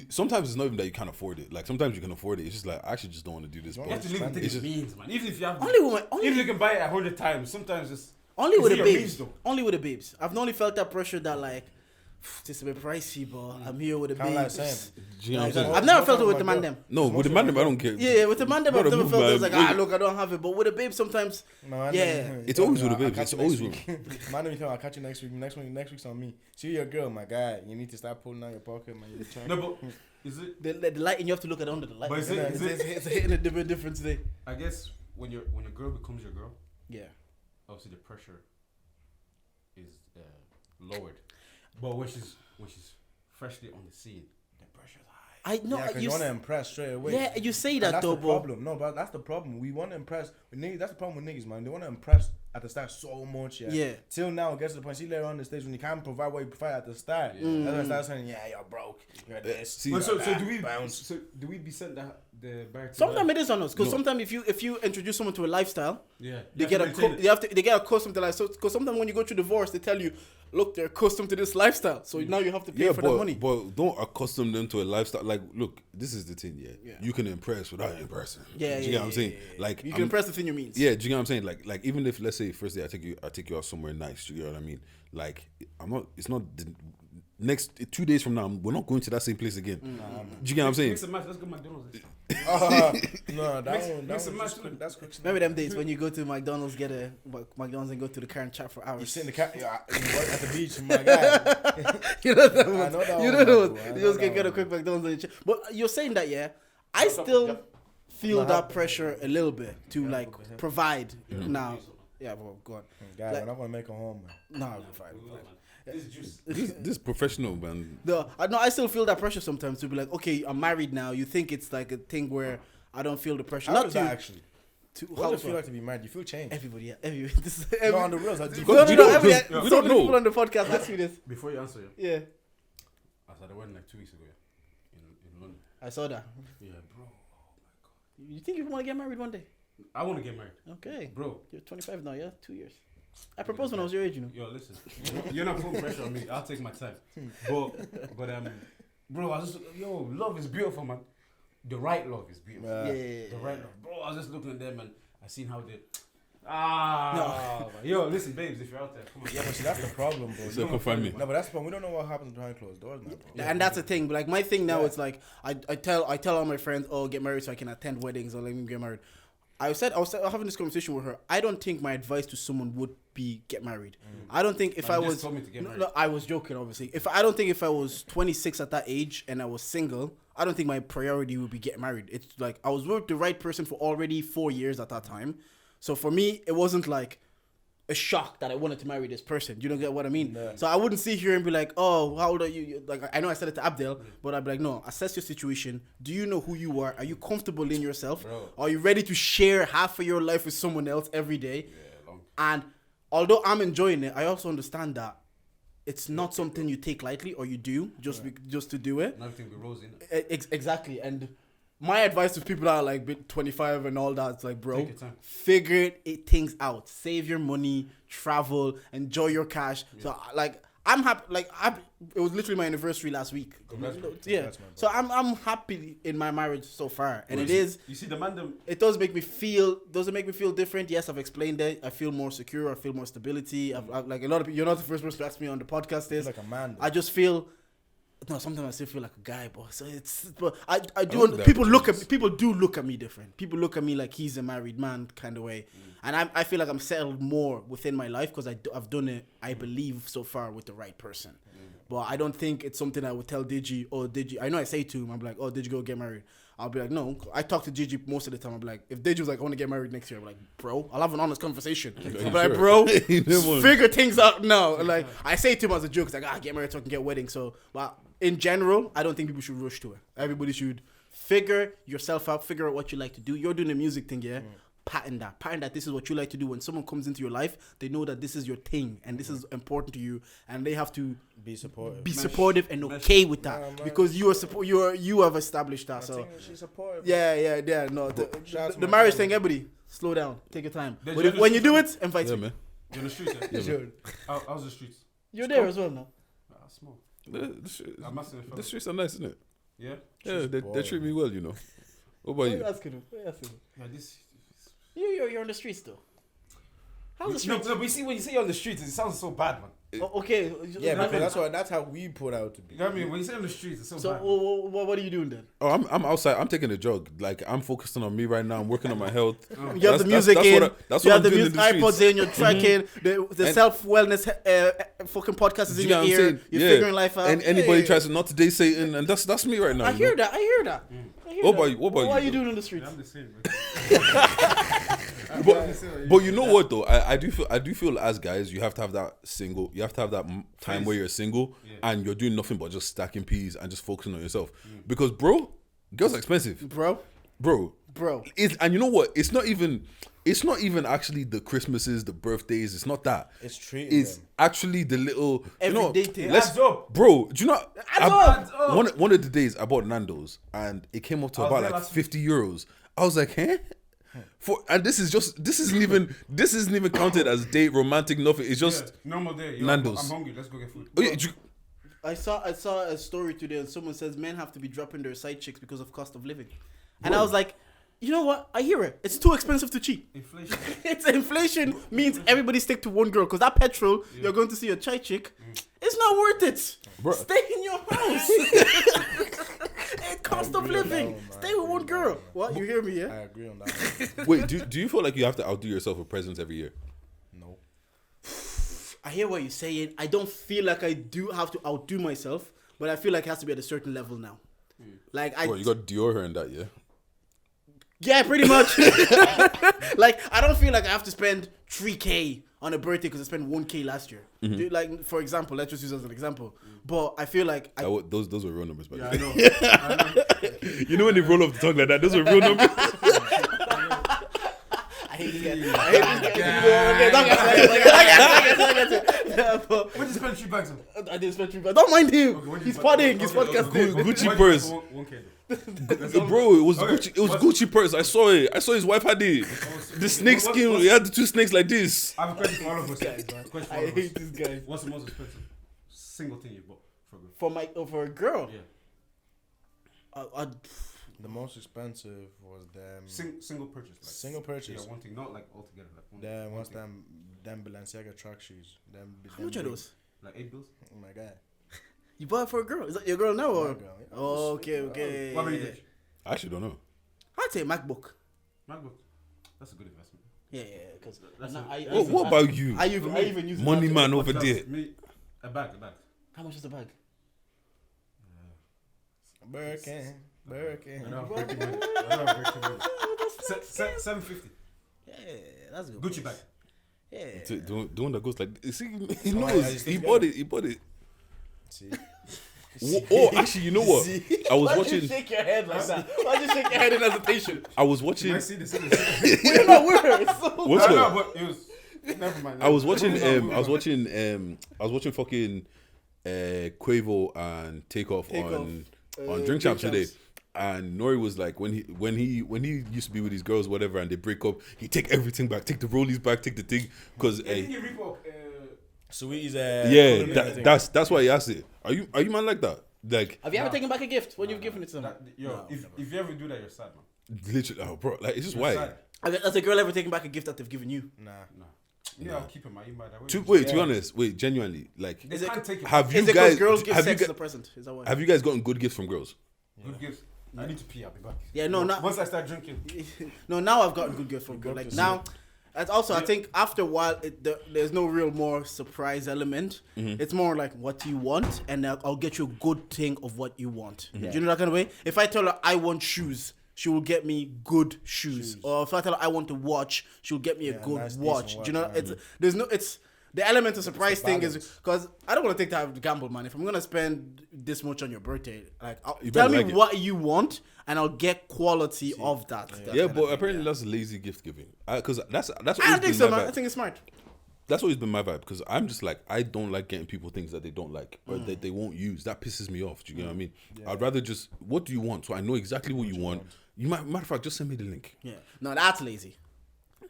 sometimes it's not even that you can't afford it. Like sometimes you can afford it. It's just like I actually just don't want to do this.
You
you
But
have to live with
It's
it
just-
means, man. Even if you have,
Only with
even if you can buy it 100 times, sometimes it's
Only with the
your
babes.
means, though.
Only with the babes. I've only felt that pressure that like this is a bit pricey, but I'm here with the
Kinda like
babes.
same.
do you know what I'm saying?
I've never
Most
felt it
of
with the
my
man
girl-
them.
No, with the man, I don't care.
Yeah, with the man them, I've
Brother,
never
move,
felt it was
man.
like, look, I don't have it. But with the babes, sometimes,
Man,
yeah.
It's always with the
I'll
babes.
catch
It's
you
always
next week. Man, let me tell you, I'll catch you next week. Next week's on me. See your girl, my guy. You need to start pulling out your pocket, man. You're trying-
no, but is it?
The lighting, you have to look at under the light.
But is it- is it-
it's hitting a different today.
I guess when your girl becomes your girl,
Yeah.
obviously the pressure is lowered. But when she's freshly on the scene, the pressure's high.
I know.
Yeah, 'cause you want to impress straight away.
Yeah, you say
And
that
that's
though,
the
but
problem. No, but that's the problem. We want to impress. With niggas, that's the problem with niggas, man. They want to impress at the start so much, yeah.
Yeah.
Till now, it gets to the point. See later on the stage when you can't provide what you provide at the start. That's when I start saying, yeah, you're broke. You're this.
See,
you're
so
that,
do we?
bounce.
So do we be sent the bar? To
sometimes it is on us because
No.
sometimes if you introduce someone to a lifestyle,
yeah,
they get they get accustomed to like so. Because sometimes when you go through divorce, they tell you, look, they're accustomed to this lifestyle, so now you have to pay
yeah,
for the money.
but don't accustom them to a lifestyle. Like, look, this is the thing.
Yeah.
You can impress without impressing.
Yeah,
do you get what I'm saying? Like,
you can impress within your means.
Yeah, do you get what I'm saying? Like even if let's say first day I take you out somewhere nice, do you get what I mean? Like it's not the next 2 days from now we're not going to that same place again. Do you get what I'm saying?
Mix and match. Let's go McDonald's. this time.
No, that
mix and match.
that's quick.
Remember them days when you go to McDonald's, get a McDonald's and go to the car and chat for
You
hours.
sit in the car, you work at the beach, my guy.
You know that
I
one.
know that
You
one,
know
bro.
that
I
one.
know
You just
that
get a
one.
quick McDonald's and chat. But you're saying that, yeah. I still feel that pressure a little bit to like provide now. Yeah, well, go on.
Guy,
Like-
we're not gonna make a home, man.
No, I'm fine.
This is juice.
This professional man.
I still feel that pressure sometimes to be like, okay, I'm married now. You think it's like a thing where I don't feel the pressure.
How
Not
is
to
that actually? What does it feel like to be married? You feel changed.
Everybody, yeah. Everybody. This is
No, on the reals. Like,
We
no,
don't
everybody.
know.
So many people on the podcast ask me this.
Before you answer,
Yeah,
I was at a wedding like 2 weeks ago, in London.
I saw that.
Yeah, bro.
You think you want to get married one day?
I want to get married,
Okay.
bro.
You're 25 now, yeah? 2 years. I proposed when I was your age, you know.
Yo, listen, you're not putting pressure on me. I'll take my time. But bro, I was just, love is beautiful, man. The right love is beautiful.
Yeah.
The right love, bro. I was just looking at them and I seen how they.
No.
Yo, listen, babes, if you're out there, come on.
Yeah, but see, that's the problem, bro.
So come find me.
No, but that's the problem. We don't know what happens behind closed doors, man, bro.
And that's the thing. But like my thing now, it's like I tell all my friends, oh, get married so I can attend weddings or let me get married. I was having this conversation with her. I don't think my advice to someone would be get married. I don't think if
Man,
I
you
was
just told me to get married.
no, I was joking, obviously. I don't think if I was 26 at that age and I was single, I don't think my priority would be get married. It's like I was with the right person for already 4 years at that time. So for me, it wasn't like a shock that I wanted to marry this person. You don't get what I mean?
No.
So I wouldn't sit here and be like, oh, how old are you? Like, I know I said it to Abdel, but I'd be like, no, assess your situation. Do you know who you are? Are you comfortable in yourself?
Bro.
Are you ready to share half of your life with someone else every day?
Yeah, long.
And although I'm enjoying it, I also understand that it's not something you take lightly or you do just to do it.
Nothing be rosy. innit?
Exactly. And my advice to people that are like 25 and all that, it's like, bro,
Take your time.
figure things out. Save your money, travel, enjoy your cash. Yeah. So like, I'm happy. Like, it was literally my anniversary last week.
Congrats, man.
Yeah.
Congrats, man,
So I'm happy in my marriage so far, and it is.
You see the man them.
It does make me feel. Does it make me feel different? Yes, I've explained it. I feel more secure. I feel more stability. I've like a lot of people. You're not the first person to ask me on the podcast.
It's like a man.
I just feel. No, sometimes I still feel like a guy, but so but I do.
love that
People look at
choice.
people do look at me different. People look at me like he's a married man kind of way, and I feel like I'm settled more within my life because I've done it. I believe so far with the right person, but I don't think it's something I would tell Deji. Oh, Deji, I know I say to him, I'm like, oh, Deji, go get married. I'll be like, no. I talk to Deji most of the time. I'm like, if Deji was like, I want to get married next year, I'm like, bro, I'll have an honest conversation. I'm like, bro, figure things out now. Like, I say to him as a joke, it's like, get married so I can get wedding. So, but in general, I don't think people should rush to it. Everybody should figure yourself out, figure out what you like to do. You're doing a music thing, yeah? Patent that this is what you like to do. When someone comes into your life, they know that this is your thing and this is important to you, and they have to
be supportive.
be supportive and okay with that because you are you have established that. So
She's supportive.
yeah. No,
shout out to
the
my
marriage
family.
thing, everybody, slow down, take your time.
Did
But
you
when you do
understand-
it, invite
Yeah,
me.
man.
You're on the streets.
Yeah, man.
How's the streets?
You're there as well now.
Small.
The
I must have.
the streets are nice, isn't it?
Yeah.
Yeah, they treat me well, you know. What about you?
asking him? What are you asking him?
Yeah, this.
You're on the streets though. How's the
No,
streets?
but you see, when you say you're on the streets, it sounds so bad, man.
Okay.
Yeah, because that's how we put out to be.
You know what I mean? When you say on the streets, it's so,
So
bad.
what are you doing then?
Oh, I'm outside. I'm taking a jog. Like, I'm focusing on me right now. I'm working on my health.
You have the music
that's
in.
That's
You
what
have the
I'm doing
music
in the streets.
iPods in. You're tracking. The
And-
self wellness fucking podcast is
Do
in
you
your
know what I'm
ear.
saying?
You're
Yeah.
figuring life out.
And anybody tries to not to date Satan, and that's me right now.
I
you
hear
know?
that. I hear that.
What about you? What about
What are
you,
you
though?
doing in the streets?
I'm the same.
But you know what though, I do feel as guys you have to have that time where you're single and you're doing nothing but just stacking peas and just focusing on yourself because bro, girls are expensive, bro. And you know what? It's not even actually the Christmases, the birthdays. It's not that.
It's treating
It's
them.
actually the little
Everyday thing.
Adds up.
Bro, do you know?
Adds up.
One of the days I bought Nando's and it came up to
I was
about
there
like
last week.
€50. I was like, huh? And this isn't even counted as date, romantic, nothing. It's just
normal day. Yo,
Nando's.
I'm hungry. Let's go get food.
oh, yeah,
I saw a story today and someone says men have to be dropping their side chicks because of cost of living, and I was like, you know what? I hear it. It's too expensive to cheat.
Inflation.
It's inflation means everybody stick to one girl because that petrol you're going to see a chai chick. It's not worth it.
Bro.
Stay in your house. It cost of living. Stay with one girl. What? You hear me?
I
Yeah.
agree on that.
Wait, do you feel like you have to outdo yourself with presents every year?
No.
I hear what you're saying. I don't feel like I do have to outdo myself, but I feel like it has to be at a certain level now. Like
Bro, you got Dior her and that, yeah.
Yeah, pretty much. Like, I don't feel like I have to spend 3K on a birthday because I spent 1K last year. Like, for example, let's just use as an example. But I feel like
Those were real numbers, by the
Yeah,
way.
I know.
You know when they roll off the tongue like that, those are real numbers.
this guy. I hate this guy. Okay,
What did you spend 3 bags on?
I didn't spend 3 bags. Don't mind him.
Okay,
He's partying. He's podcasting.
Gucci purse.
1K.
Bro, it was
Okay,
Gucci. It was
what's-
Gucci purse. I saw it. I saw his wife had it. The snake skin. He had the 2 snakes like this.
I have a question for all of us. Question for all
I
of us.
hate this guy.
What's the most expensive single thing you bought for a girl?
For a girl.
Yeah.
The most expensive was them.
Single purchase. Like,
Single purchase.
Yeah, one thing, not like all together. Like one,
Them
one
what's
thing.
them Balenciaga track shoes.
How much are those?
Like 8 bills.
Oh my god.
You bought it for a girl? Is that your girl now or?
My girl, yeah.
Oh, okay.
What about you, Deji?
I actually don't know.
I'd say MacBook.
MacBook. That's a good investment.
Yeah, because
That's
What about you?
I even use
Money
it
man
to-
over there.
Me, a bag.
How much is the bag?
Birkin.
I know, Birkin money. I know, Birkin money. 750.
Yeah, that's a good.
Gucci bag.
Yeah.
The one that goes like, see, he
Oh,
knows.
I just
He
think
bought it. He bought it.
See.
Oh, actually, you know what? I was
Why'd you
watching.
shake your head like that? Why'd you shake your head in hesitation?
I was
Can
watching.
I see this?
We're not weird. So
What's
I know,
up?
but it was. Never mind.
I was watching. I was watching fucking Quavo and Takeoff on Drink Champs today. And Nori was like, when he used to be with his girls, whatever, and they break up, he take everything back, take the rollies back, take the thing, because
Did he rip up?
Sweetie's
that's why he asked it. Are you man like that? Like
have you ever taken back a gift when you've given it to them?
If you ever do that, you're sad, man.
literally, oh bro, like it's just
You're
why.
sad.
Has a girl ever taken back a gift that they've given you?
Nah.
Yeah, I'll keep it, man. You might that way.
To be honest, genuinely, like,
They can't take it.
have you
Is it because
guys
girls give
have you
sex as
guys
a present? Is that why?
have you guys gotten good gifts from girls?
Good gifts. I need to pee. I'll be back.
Yeah, no, not.
Once I start drinking.
No, now I've gotten good gifts from girls. Like now, and also I think after a while, there's no real more surprise element. It's more like what do you want, and I'll get you a good thing of what you want. Do you know that kind of way? If I tell her I want shoes, she will get me good shoes. Or if I tell her I want a watch, she'll get me a good
nice,
watch.
decent
Do you know?
watch,
It's the element of surprise thing is
balance.
because I don't want to take that gamble, man. If I'm gonna spend this much on your birthday, like
You
tell
better
me
like it.
what you want, and I'll get quality of that.
Yeah, but apparently that's lazy gift giving. Because that's
I
always
don't think
been
so,
my
man.
vibe.
I think it's smart.
That's always been my vibe. Because I'm just like, I don't like getting people things that they don't like or that they won't use. That pisses me off. Do you know what I mean? I'd rather just, what do you want? So I know exactly what you want. You matter of fact, just send me the link.
Yeah, no, that's lazy.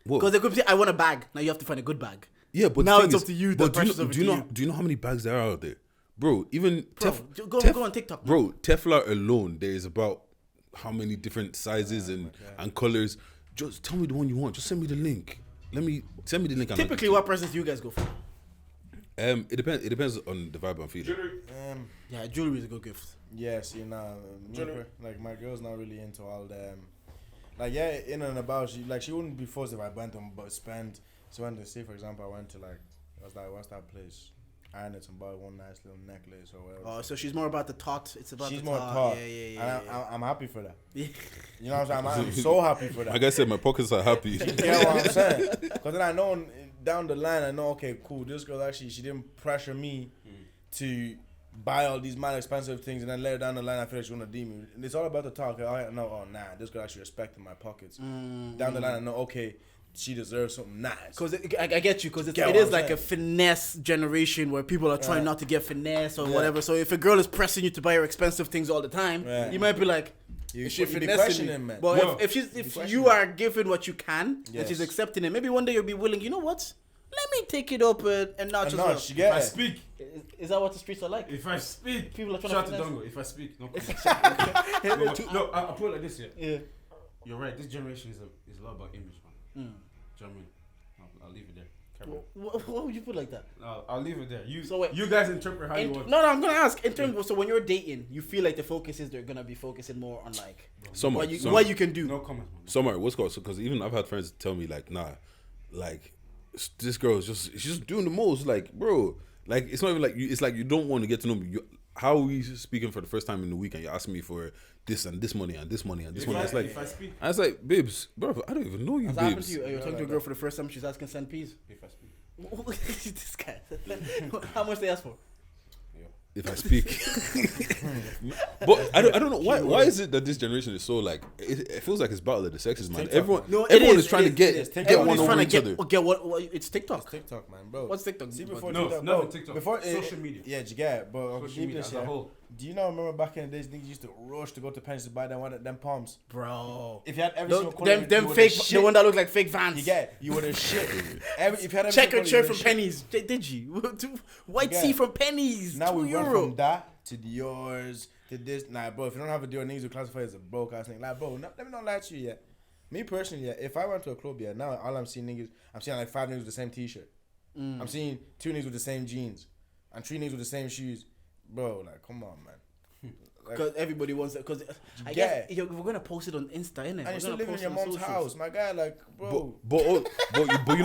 What?
Because they could say, "I want a bag." Now you have to find a good bag.
Yeah, but
now
the
it's
thing
up to you.
But
The pressure
do you know how many bags there are out there, bro? Even
Bro, go on TikTok, man.
bro. Teflon alone, there is about how many different sizes and colors. Just tell me the one you want. Just send me the link. Send me the link. and I'll
Typically,
get
what presents do you guys go for?
it depends. It depends on the vibe I'm feeling.
Yeah, jewelry is a good gift.
Yes, you know, like my girl's not really into all them. Like in and about, she wouldn't be forced if I went to spend. So when they say, for example, I went to what's that place? Ironets and bought one nice little necklace or whatever.
Oh, so she's more about the thought. It's about
She's
the
more
thought.
thought.
Yeah.
And I'm happy for that.
Yeah.
You know what I'm saying? I'm so happy for that.
Like I said, my pockets are happy.
You know what I'm saying? Because then I know down the line, I know, okay, cool, this girl actually, she didn't pressure me to buy all these mad expensive things, and then later down the line, I feel like she's going to DM me. And it's all about the talk. I know, oh, nah, this girl actually respected my pockets. Down the line, I know, okay, she deserves something nice.
Because I get you, because it
Get
is
what
like
I'm
a finesse generation where people are trying not to get finesse or whatever. So if a girl is pressing you to buy her expensive things all the time, you might be like, is she
you be
finessing
questioning,
me?
man.
But
No.
if you are giving what you can and she's accepting it, maybe one day you'll be willing, you know what? Let me take it up a notch as well.
She
If
get
I
it.
speak,
Is that what the streets are like?
if I speak,
People are trying
shout
to
to
finesse.
Dongo. If I speak, no, I'll put it like this here.
Yeah.
You're right. This generation is a lot about image, man. Do you know what I mean? I'll leave it there. Carry on.
What would you put like that?
I'll leave it there.
So wait.
You guys interpret how you want.
No, I'm gonna ask. In terms of, so when you're dating, you feel like the focus is they're gonna be focusing more on like
Summer,
what you can do.
No comments, man.
Summer, what's called? Because even I've had friends tell me like, nah, like this girl is she's just doing the most. Like, bro, like it's not even like you. It's like you don't want to get to know me. How are we speaking for the first time in the week and you're asking me for this and this money and this money and this money? It's like,
if I speak,
I was like, babes, bro, I don't even know you,
Has that happened
babes.
to you? You're talking to a girl for the first time. She's asking cent peas.
if I speak,
This guy. How much they ask for?
yeah.
if I speak. But I don't know why is it that this generation is so like it feels like it's battle of the sexes, man.
TikTok,
Everyone is trying to get
Everyone's
one
trying
over
to
each other.
get what it's TikTok.
It's TikTok, man, bro.
What's TikTok?
See, before
No,
TikTok,
not
bro,
TikTok.
before
Social media.
Yeah, you get it, but
Social media as a whole.
Do you know? Remember back in the days, niggas used to rush to go to Penny's to buy them palms.
Bro.
If you had every single color,
Them fake, the one that looks like fake Vans.
you get it, you would have shit. If you had every
Checker
single
shirt
color,
from Pennies. Deji. White
Yeah.
tee from Pennies.
Now we went
€2.
from that to Dior's to this. Nah, bro, if you don't have a Dior, niggas will classify as a broke ass nigga. Like, bro, let me not lie to you yet. Me personally, yeah, if I went to a club, yeah, now all I'm seeing like 5 niggas with the same t-shirt. I'm seeing 2 niggas with the same jeans and 3 niggas with the same shoes. Bro, like, come on, man.
Because everybody wants it. Because I guess we're going to post it on Insta, innit?
And you're still living in your mom's house, my guy. Like, bro.
But you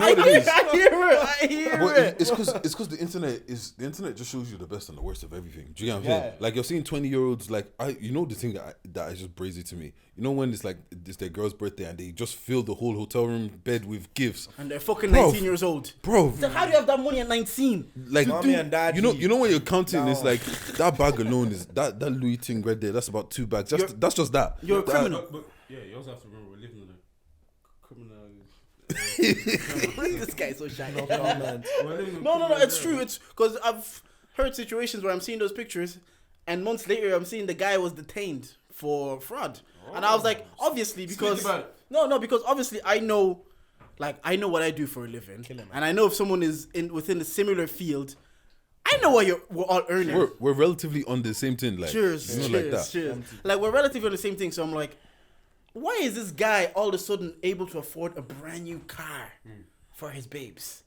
know what it is.
I hear
But
it.
it's because the internet just shows you the best and the worst of everything. Do you get what I'm saying?
Yeah.
Like you're seeing 20-year-olds like the thing that is just crazy to me. You know when it's like it's their girl's birthday and they just fill the whole hotel room bed with gifts.
And they're fucking
Bro.
19 years old.
Bro,
So how do you have that money at 19?
like
Mommy and daddy.
you know when you're counting, it's
No.
like that bag alone is that Louis thing right there. That's about 2 bags. That's just that.
You're a
That-
criminal.
But yeah, you also have to remember we're living in a criminal.
This guy's so shy.
No, man.
We're living in a
No,
criminal
it's
era.
true. It's because I've heard situations where I'm seeing those pictures, and months later I'm seeing the guy was detained for fraud, and I was like, obviously because
about it.
no, because obviously I know what I do for a living, and I know if someone is within a similar field, I know what we're all earning.
We're relatively on the same thing. Like
Cheers,
you know,
cheers,
like that.
cheers. Like we're relatively on the same thing, so I'm like, why is this guy all of a sudden able to afford a brand new car for his babes?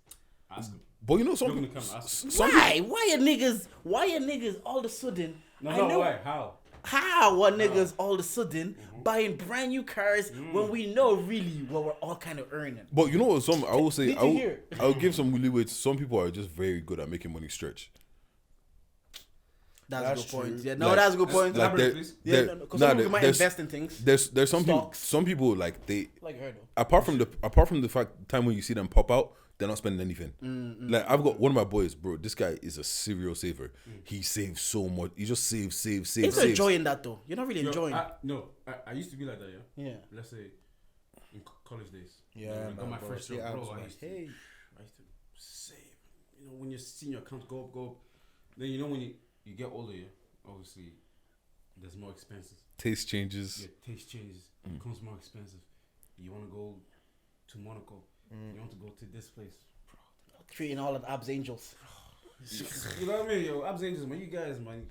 Ask him.
But you know some
Look in the
people,
camera, ask him.
Why? Why are niggas all of a sudden? I know
Why?
how are niggas all of a sudden buying brand new cars when we know really what we're all kind of earning?
But you know what? I will say,
Did you hear?
I will give some leeway to some people are just very good at making money stretch.
That's a
That's
good point.
true.
Yeah, no,
Like-
that's a good point.
Like
Elaborate, please.
Yeah, because some people might invest in things.
There's some people,
Stocks.
some people like they
Like her though.
apart from the fact time when you see them pop out, they're not spending anything. Like I've got one of my boys, bro. This guy is a serial saver. He saves so much. He just saves.
It's enjoying that though. You're not really enjoying.
I used to be like that, yeah.
Yeah.
Let's say in college days.
Yeah,
I
man,
got my
bro.
first
See,
job, bro.
Abz,
I
man.
used to
Hey.
save. You know, when you're seeing your accounts go up. Then you know when you get older, yeah, obviously there's more expenses.
Taste changes.
Your taste changes. It becomes more expensive. You want to go to Monaco. You want to go to this place.
Treating all of the Abz Angels.
You know what I mean? Yo, Abz Angels, man, you guys, man.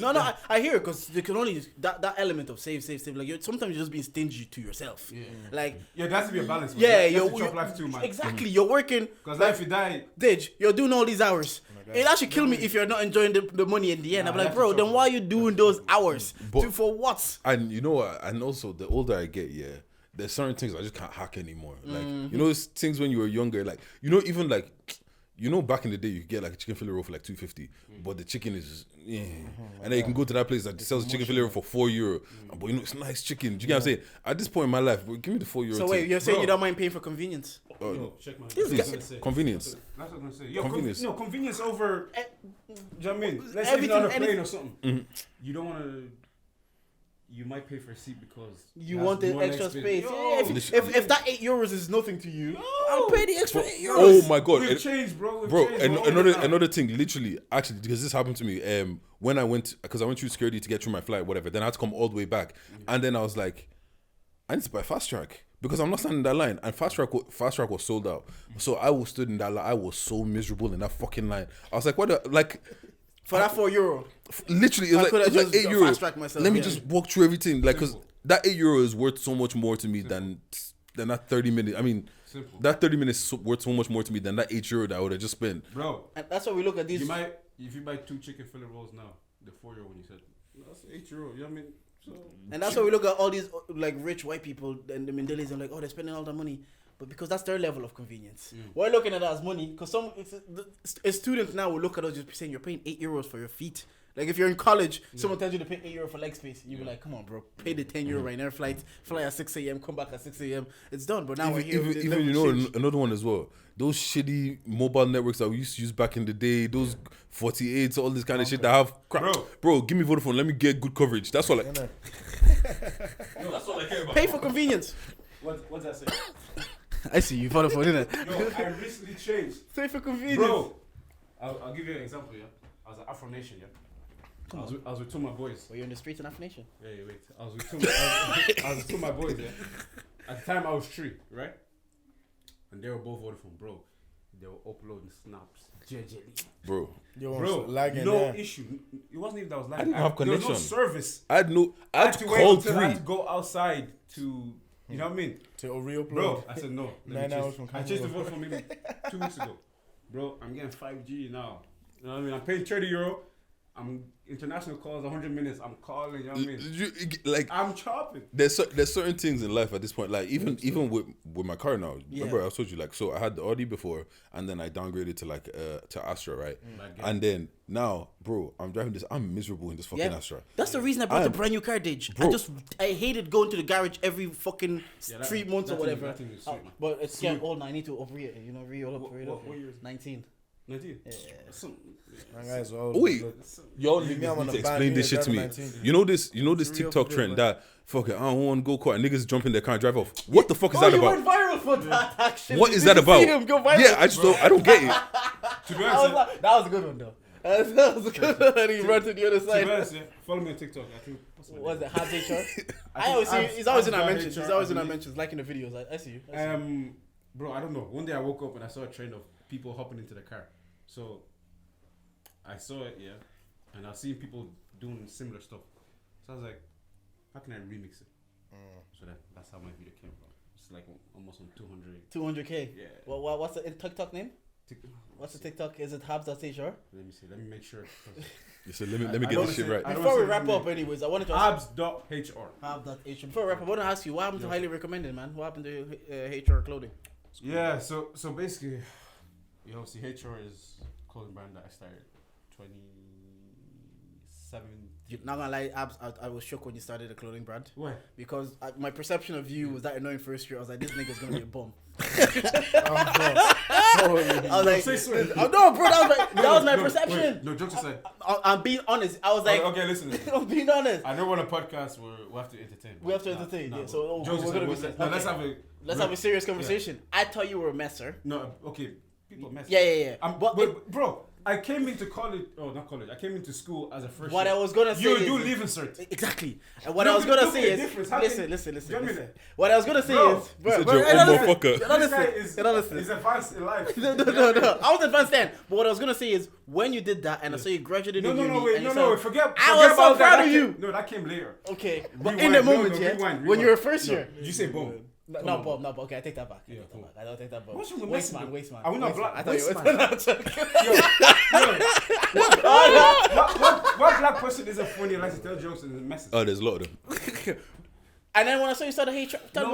No, I hear it because they can only that element of save. Like sometimes you're just being stingy to yourself.
Yeah.
Like
Yeah, there has to be a balance. Man.
yeah,
you have
you're
to chop life too, man.
exactly. You're working.
Because
like,
if you die,
Dej, you're doing all these hours.
God.
It actually kill me if you're not enjoying the money in the end.
Nah,
I'm like,
that's
bro,
the
then
trouble.
why are you doing those hours?
But-
For what?
And you know what? And also, the older I get, yeah, there's certain things I just can't hack anymore. Like you know, it's things when you were younger, like you know, even like. You know, back in the day, you could get like a chicken fillet roll for like $2.50, but the chicken is, and then you can go to that place that sells chicken fillet roll for €4. But you know, it's nice chicken. Do you get what I'm saying? At this point in my life, bro, give me the €4.
So wait, you're saying
Bro.
you don't mind paying for convenience?
yo, check my.
This
that's
guy-
what I'm saying.
Convenience.
That's what I'm gonna say. Yo,
Convenience.
convenience over.
Eh,
Do you know what I mean? Let's say you're on a
Everything-
plane or something. You don't want to. You might pay for a seat because
You
it has
want the
more
extra
leg
space.
Yo,
Yeah, if that €8 is nothing to you, I'll pay the extra €8.
Oh my god,
We've changed, bro. We've
bro!
changed.
And
We're older now.
another thing, literally, actually, because this happened to me. When I went through security to get through my flight, whatever. Then I had to come all the way back, and then I was like, I need to buy fast track because I'm not standing in that line. And fast track was sold out, so I was stood in that line. I was so miserable in that fucking line. I was like, what?
For that €4.
Literally,
I
it's
could have
like
just
€8.
fast-tracked myself,
Let me
yeah.
just walk through everything, like, because that €8 is worth so much more to me than that 30 minutes. I mean,
Simple.
that 30 minutes is worth so much more to me than that €8 that I would have just spent.
Bro,
And that's why we look at these.
you might if you buy 2 chicken fillet rolls now, the €4 one you said, that's €8. You know what I mean? So
And that's why we look at all these like rich white people and the Mandelas and like, oh, they're spending all that money. But because that's their level of convenience. We're looking at it as money. Because a student now will look at us just saying, you're paying €8 for your feet Like if you're in college, someone tells you to pay €8 for leg space, you be like, come on, bro, pay the €10 Ryanair flight, fly at 6 a.m., come back at 6 a.m. It's done. But now we're here.
Even you know another one as well. Those shitty mobile networks that we used to use back in the day. Those 48s, all this kind of shit that have crap. Bro, give me Vodafone. Let me get good coverage. That's all.
No, that's all I care about.
Pay for convenience.
What's that say?
I see you Vodafone, innit?
No, I recently changed.
Pay for convenience.
Bro, I'll give you an example, yeah? I was at Afro Nation, yeah? I was with two of my boys.
Were you in the streets in Afro Nation?
Yeah, wait. I was with two of my boys, yeah? At the time, I was 3, right? And they were both Vodafone, bro. They were uploading snaps.
Bro,
lagging,
no issue. It wasn't even that I was lagging.
I didn't have connection.
There was no service.
I had to
wait
call
until
3.
I had to go outside to, you know what I mean?
To re-upload.
Bro, I said no.
9 hours from
I changed the Vodafone maybe 2 weeks ago. Bro, I'm getting 5G now. You know what I mean? I'm paying €30. I'm international calls, 100 minutes. I'm calling. You know what I mean? I'm chopping.
There's certain things in life at this point. Like even with my car now. Remember I told you like so I had the Audi before and then I downgraded to like to Astra, right? And then now, bro, I'm driving this. I'm miserable in this fucking Astra.
That's the reason I bought a brand new car, Deji. I hated going to the garage every fucking 3 months or whatever. But it's getting old now. I need to upgrade it. You know, what year is it? 19.
19?
Yeah.
My guys are old.
Wait, y'all need to explain this shit to me.
19.
You know this TikTok trend that fuck it, I don't want to go car and niggas jump in their car and drive off. What the fuck is that
you
about?
went viral for that, actually.
What is that about? Yeah, I don't get it.
To be honest,
that was a good one though. That was a good one. And he ran to the other side.
To be honest, follow me on TikTok. I think.
Was it Abz Hr? I always see. He's always in our mentions. He's always in our mentions, liking the videos. I see you.
Bro, I don't know. One day I woke up and I saw a trend of people hopping into the car. So I saw it, yeah, and I seen people doing similar stuff. So I was like, how can I remix it? So that's how my video came from. It's like almost on
200K.
Yeah.
Well, what's the TikTok name? What's the TikTok? Is it Abz Hr?
Let me see. Let me make sure.
So let me get this shit right.
Before we wrap up, anyways, I wanted to ask
Abz.hr.
Abz.hr. Before we wrap up, I want to ask you, what happened to highly recommended, man? What happened to HR clothing?
Yeah. So basically, you know, see, HR is a clothing brand that I started 2017.
Not gonna lie, Abz, I was shocked when you started a clothing brand.
Why?
Because my perception of you was that annoying first year. I was like, this nigga's gonna be a bum. I was like, no, bro, that was my perception.
Wait, no, jokes aside.
I'm being honest. I was like,
okay, listen.
I'm being honest.
I know we're on a podcast where we have to entertain.
We have to entertain, yeah. So
jokes
we're gonna
aside,
be let's have a serious conversation. Yeah. I thought you were a messer.
No, okay, people mess.
Yeah.
But bro, I came into college. Oh, not college. I came into school as a freshman.
What I was gonna say
you leaving cert.
Exactly. And what I was gonna say is, listen. What I was gonna say is, bro,
He's advanced in life.
No. I was advanced then. But what I was gonna say is, when you did that, and I saw you graduated.
No, forget.
I was so proud of you.
No, that came later.
Okay, but in the moment, when you were first year,
you say boom.
No, Bob. Okay, I take that back. I don't take that back.
What's wrong with
Wasteman.
I not black.
I thought you
were. What black person isn't funny and likes to tell jokes and messes?
Oh, there's a lot of them.
And then when I saw you started HR,
no.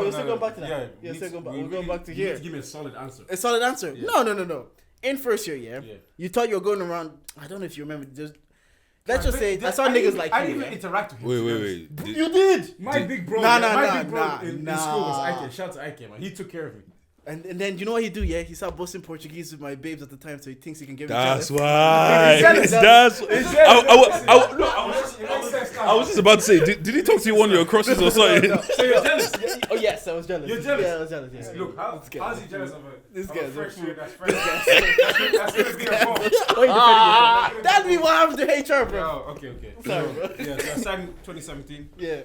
We're still going back to that. Yeah, we're going back to here.
You need to give me a solid answer.
A solid answer? Yeah. No. In first year, yeah, you thought you were going around. I don't know if you remember. Let's just say I saw niggas like you.
I didn't even interact with him.
Wait.
You did.
My big bro.
My
big bro in school was Ike. Shout out to Ike, man. He took care of me.
And then you know what he do? Yeah, he started busting Portuguese with my babes at the time, so he thinks he can give me.
That's why. That's. I was just about to say, did he talk to you on your crosses or something?
So you're jealous?
Oh yes, I was jealous.
You're jealous?
Yeah, I was jealous. Yeah.
Look, how's he jealous of
this
a
guy's
fresh year that's
fresh?
That's gonna be a bomb.
That'd be what happens to HR, bro.
Oh, okay.
Sorry, bro.
Yeah, so I started in 2017.
Yeah.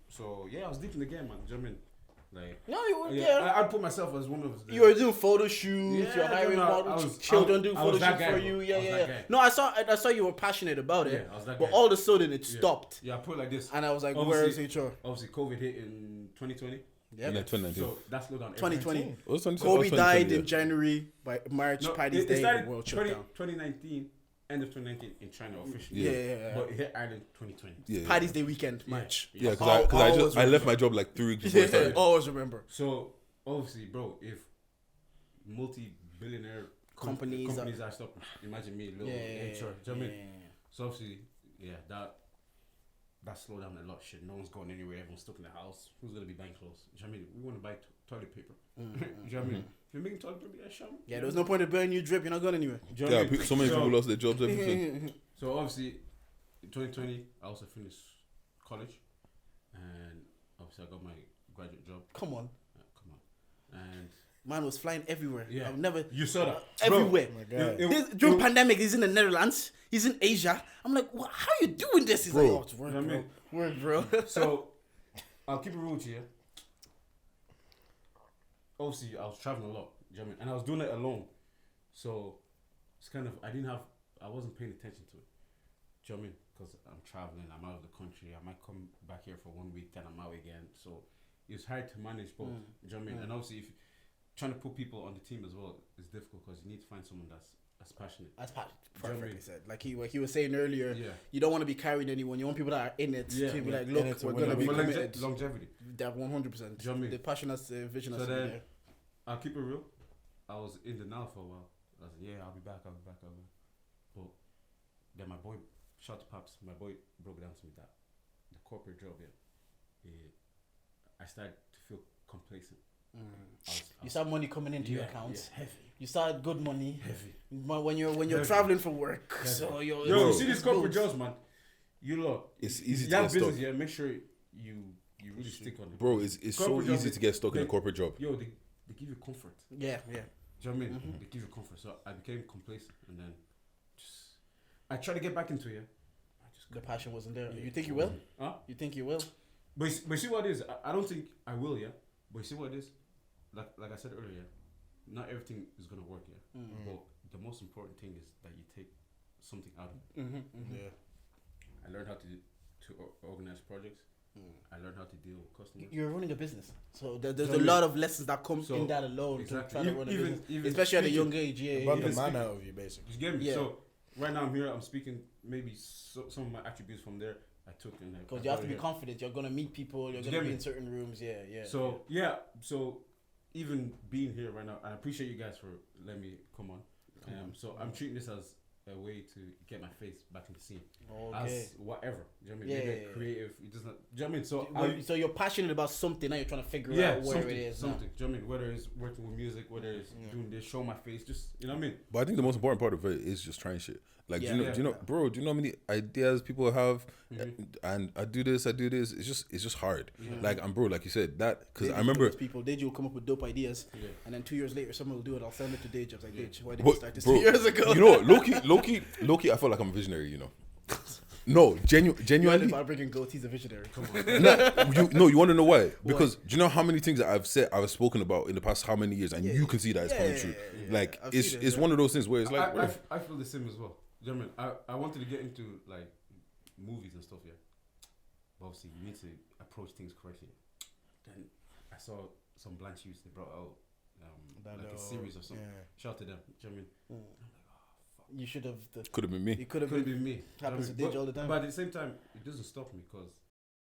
So yeah, I was deep in the game, man. Do you know what I mean? Like,
no, you were,
I'd put myself as one of the...
You were doing photo shoots, you're hiring models, children do photo shoots for you. Yeah. No, I saw you were passionate about it.
Yeah, I was that
guy. But all of a sudden it stopped.
Yeah, I put it like this.
And I was like, where is HR?
Obviously, COVID hit in 2020.
Yeah, 2019.
So that slowed down.
2020. Kobe died in January. By March, Paddy's Day, the world shut down.
2019. End of 2019 in China officially.
Yeah.
But it hit Ireland 2020.
Yeah. Paddy's Day weekend, March.
Yeah, because I left my job like 3 weeks before I started.
Always remember.
So obviously, bro, if multi-billionaire companies are stopping, imagine me, little HR. Do you know what I mean? So obviously, yeah, that slowed down a lot of shit. No one's going anywhere. Everyone's stuck in the house. Who's gonna be buying clothes? Do you know what I mean? We want to buy toilet paper. Do you know what I mean? If you're making toilet paper, show me.
Yeah, there was no point in buying new drip. You're not going anywhere.
Do you know what I mean?
So many people lost their jobs, everything.
So obviously, in 2020, I also finished college, and obviously I got my graduate job.
Come on.
And
man was flying everywhere.
yeah,
I've never.
You saw that
Everywhere.
Oh my God.
During pandemic, he's in the Netherlands. He's in Asia. I'm like, what? How are you doing this? He's
Bro.
like, oh, it's work,
You know
bro.
what
Work, bro.
So I'll keep it real with you. Obviously, I was traveling a lot. Do you know what I mean? And I was doing it alone. So it's kind of I wasn't paying attention to it. Do you know what I mean? Because I'm traveling, I'm out of the country. I might come back here for 1 week, then I'm out again. So it's hard to manage both. Do you know what I mean? And obviously, if trying to put people on the team as well is difficult because you need to find someone that's passionate.
That's
Do you know what I
perfectly
mean?
said. Like he was saying earlier,
Yeah.
you don't want to be carrying anyone. You want people that are in it to be like,
In
look,
it to
we're
win
gonna
it.
be
For
committed.
longevity.
That 100%.
Do you know what I mean?
The passion, that's the vision.
So
that's
then,
there.
I'll keep it real. I was in denial for a while. I was like, yeah, I'll be back. But then my boy, shout to Paps, my boy broke down to me that the corporate job, I started to feel complacent.
You saw money coming into your accounts.
Yeah, heavy.
You saw good money.
Heavy.
When you're
Heavy.
traveling for work.
Heavy.
So you're
Yo, you see these corporate
bills.
jobs, man. You look.
It's easy to
You have
get
business,
stuck.
yeah. Make sure you really stick on it,
Bro, it's so
Corporate
easy
jobs,
to get stuck in a
they-
corporate job.
Yo, they give you comfort.
Yeah.
Do you know what I mean? They give you comfort. So I became complacent, and then I tried to get back into it.
The passion wasn't there.
Yeah.
You think you will?
Huh?
You think you will?
But see what it is. I don't think I will. Yeah. But you see what it is. Like I said earlier, not everything is gonna work. Yeah. But the most important thing is that you take something out of it.
Yeah.
I learned how to organize projects. I learned how to deal with customers.
You're running a business, so there's
So
a lot of lessons that come
so
in that alone
exactly.
to try to run a
Even-
business,
even
especially at a
speaking-
young age. Yeah,
Brought
yeah.
the man out of you, basically.
You get me?
Yeah.
So right now I'm here. I'm speaking. Maybe some of my attributes from there I took in there.
Because you have to be confident. You're gonna meet people. You're
You
gonna
get
be
me?
in certain rooms. Yeah.
So so even being here right now, I appreciate you guys for letting me come on. So I'm treating this as a way to get my face back in the scene.
Okay.
As whatever. Do you know what I mean?
Yeah,
Maybe
yeah, yeah.
creative. It does not. Do you know what I mean? So
So you're passionate about something. Now you're trying to figure out where
something,
it is. now.
something. Do you know what I mean? Whether it's working with music, whether it's doing this, show my face, just you know what I mean?
But I think the most important part of it is just trying shit. Like,
Yeah.
do you know, bro? Do you know how many ideas people have?
Mhm.
And I do this. It's just hard. Like, and bro, like you said, that because
Deji
I remember,
people. Deji will come up with dope ideas,
Yeah.
and then 2 years later, someone will do it. I'll send it to Deji. I was like, Deji, why did
but,
you start this
bro,
2 years ago?
you know, what, low key, I feel like I'm a visionary. You know, no, genuinely.
About bringing goat, he's a visionary. Come on.
You want to know why? Because do you know how many things that I've spoken about in the past how many years, and you can see that it's coming true. Like
I've
it's
seen it,
it's one of those things where it's like,
I feel the same as well. Do you know what I mean? I wanted to get into like movies and stuff, yeah. But obviously, you need to approach things correctly. Then I saw some Blanche Hughes, they brought out like a series or something.
Yeah.
Shout out to them. Do you know what I mean?
You should have.
could have been me.
It could have
Could have
been.
been me.
Happens
Do
to
you know what I
Deji all the
mean?
time.
But at the same time, it doesn't stop me because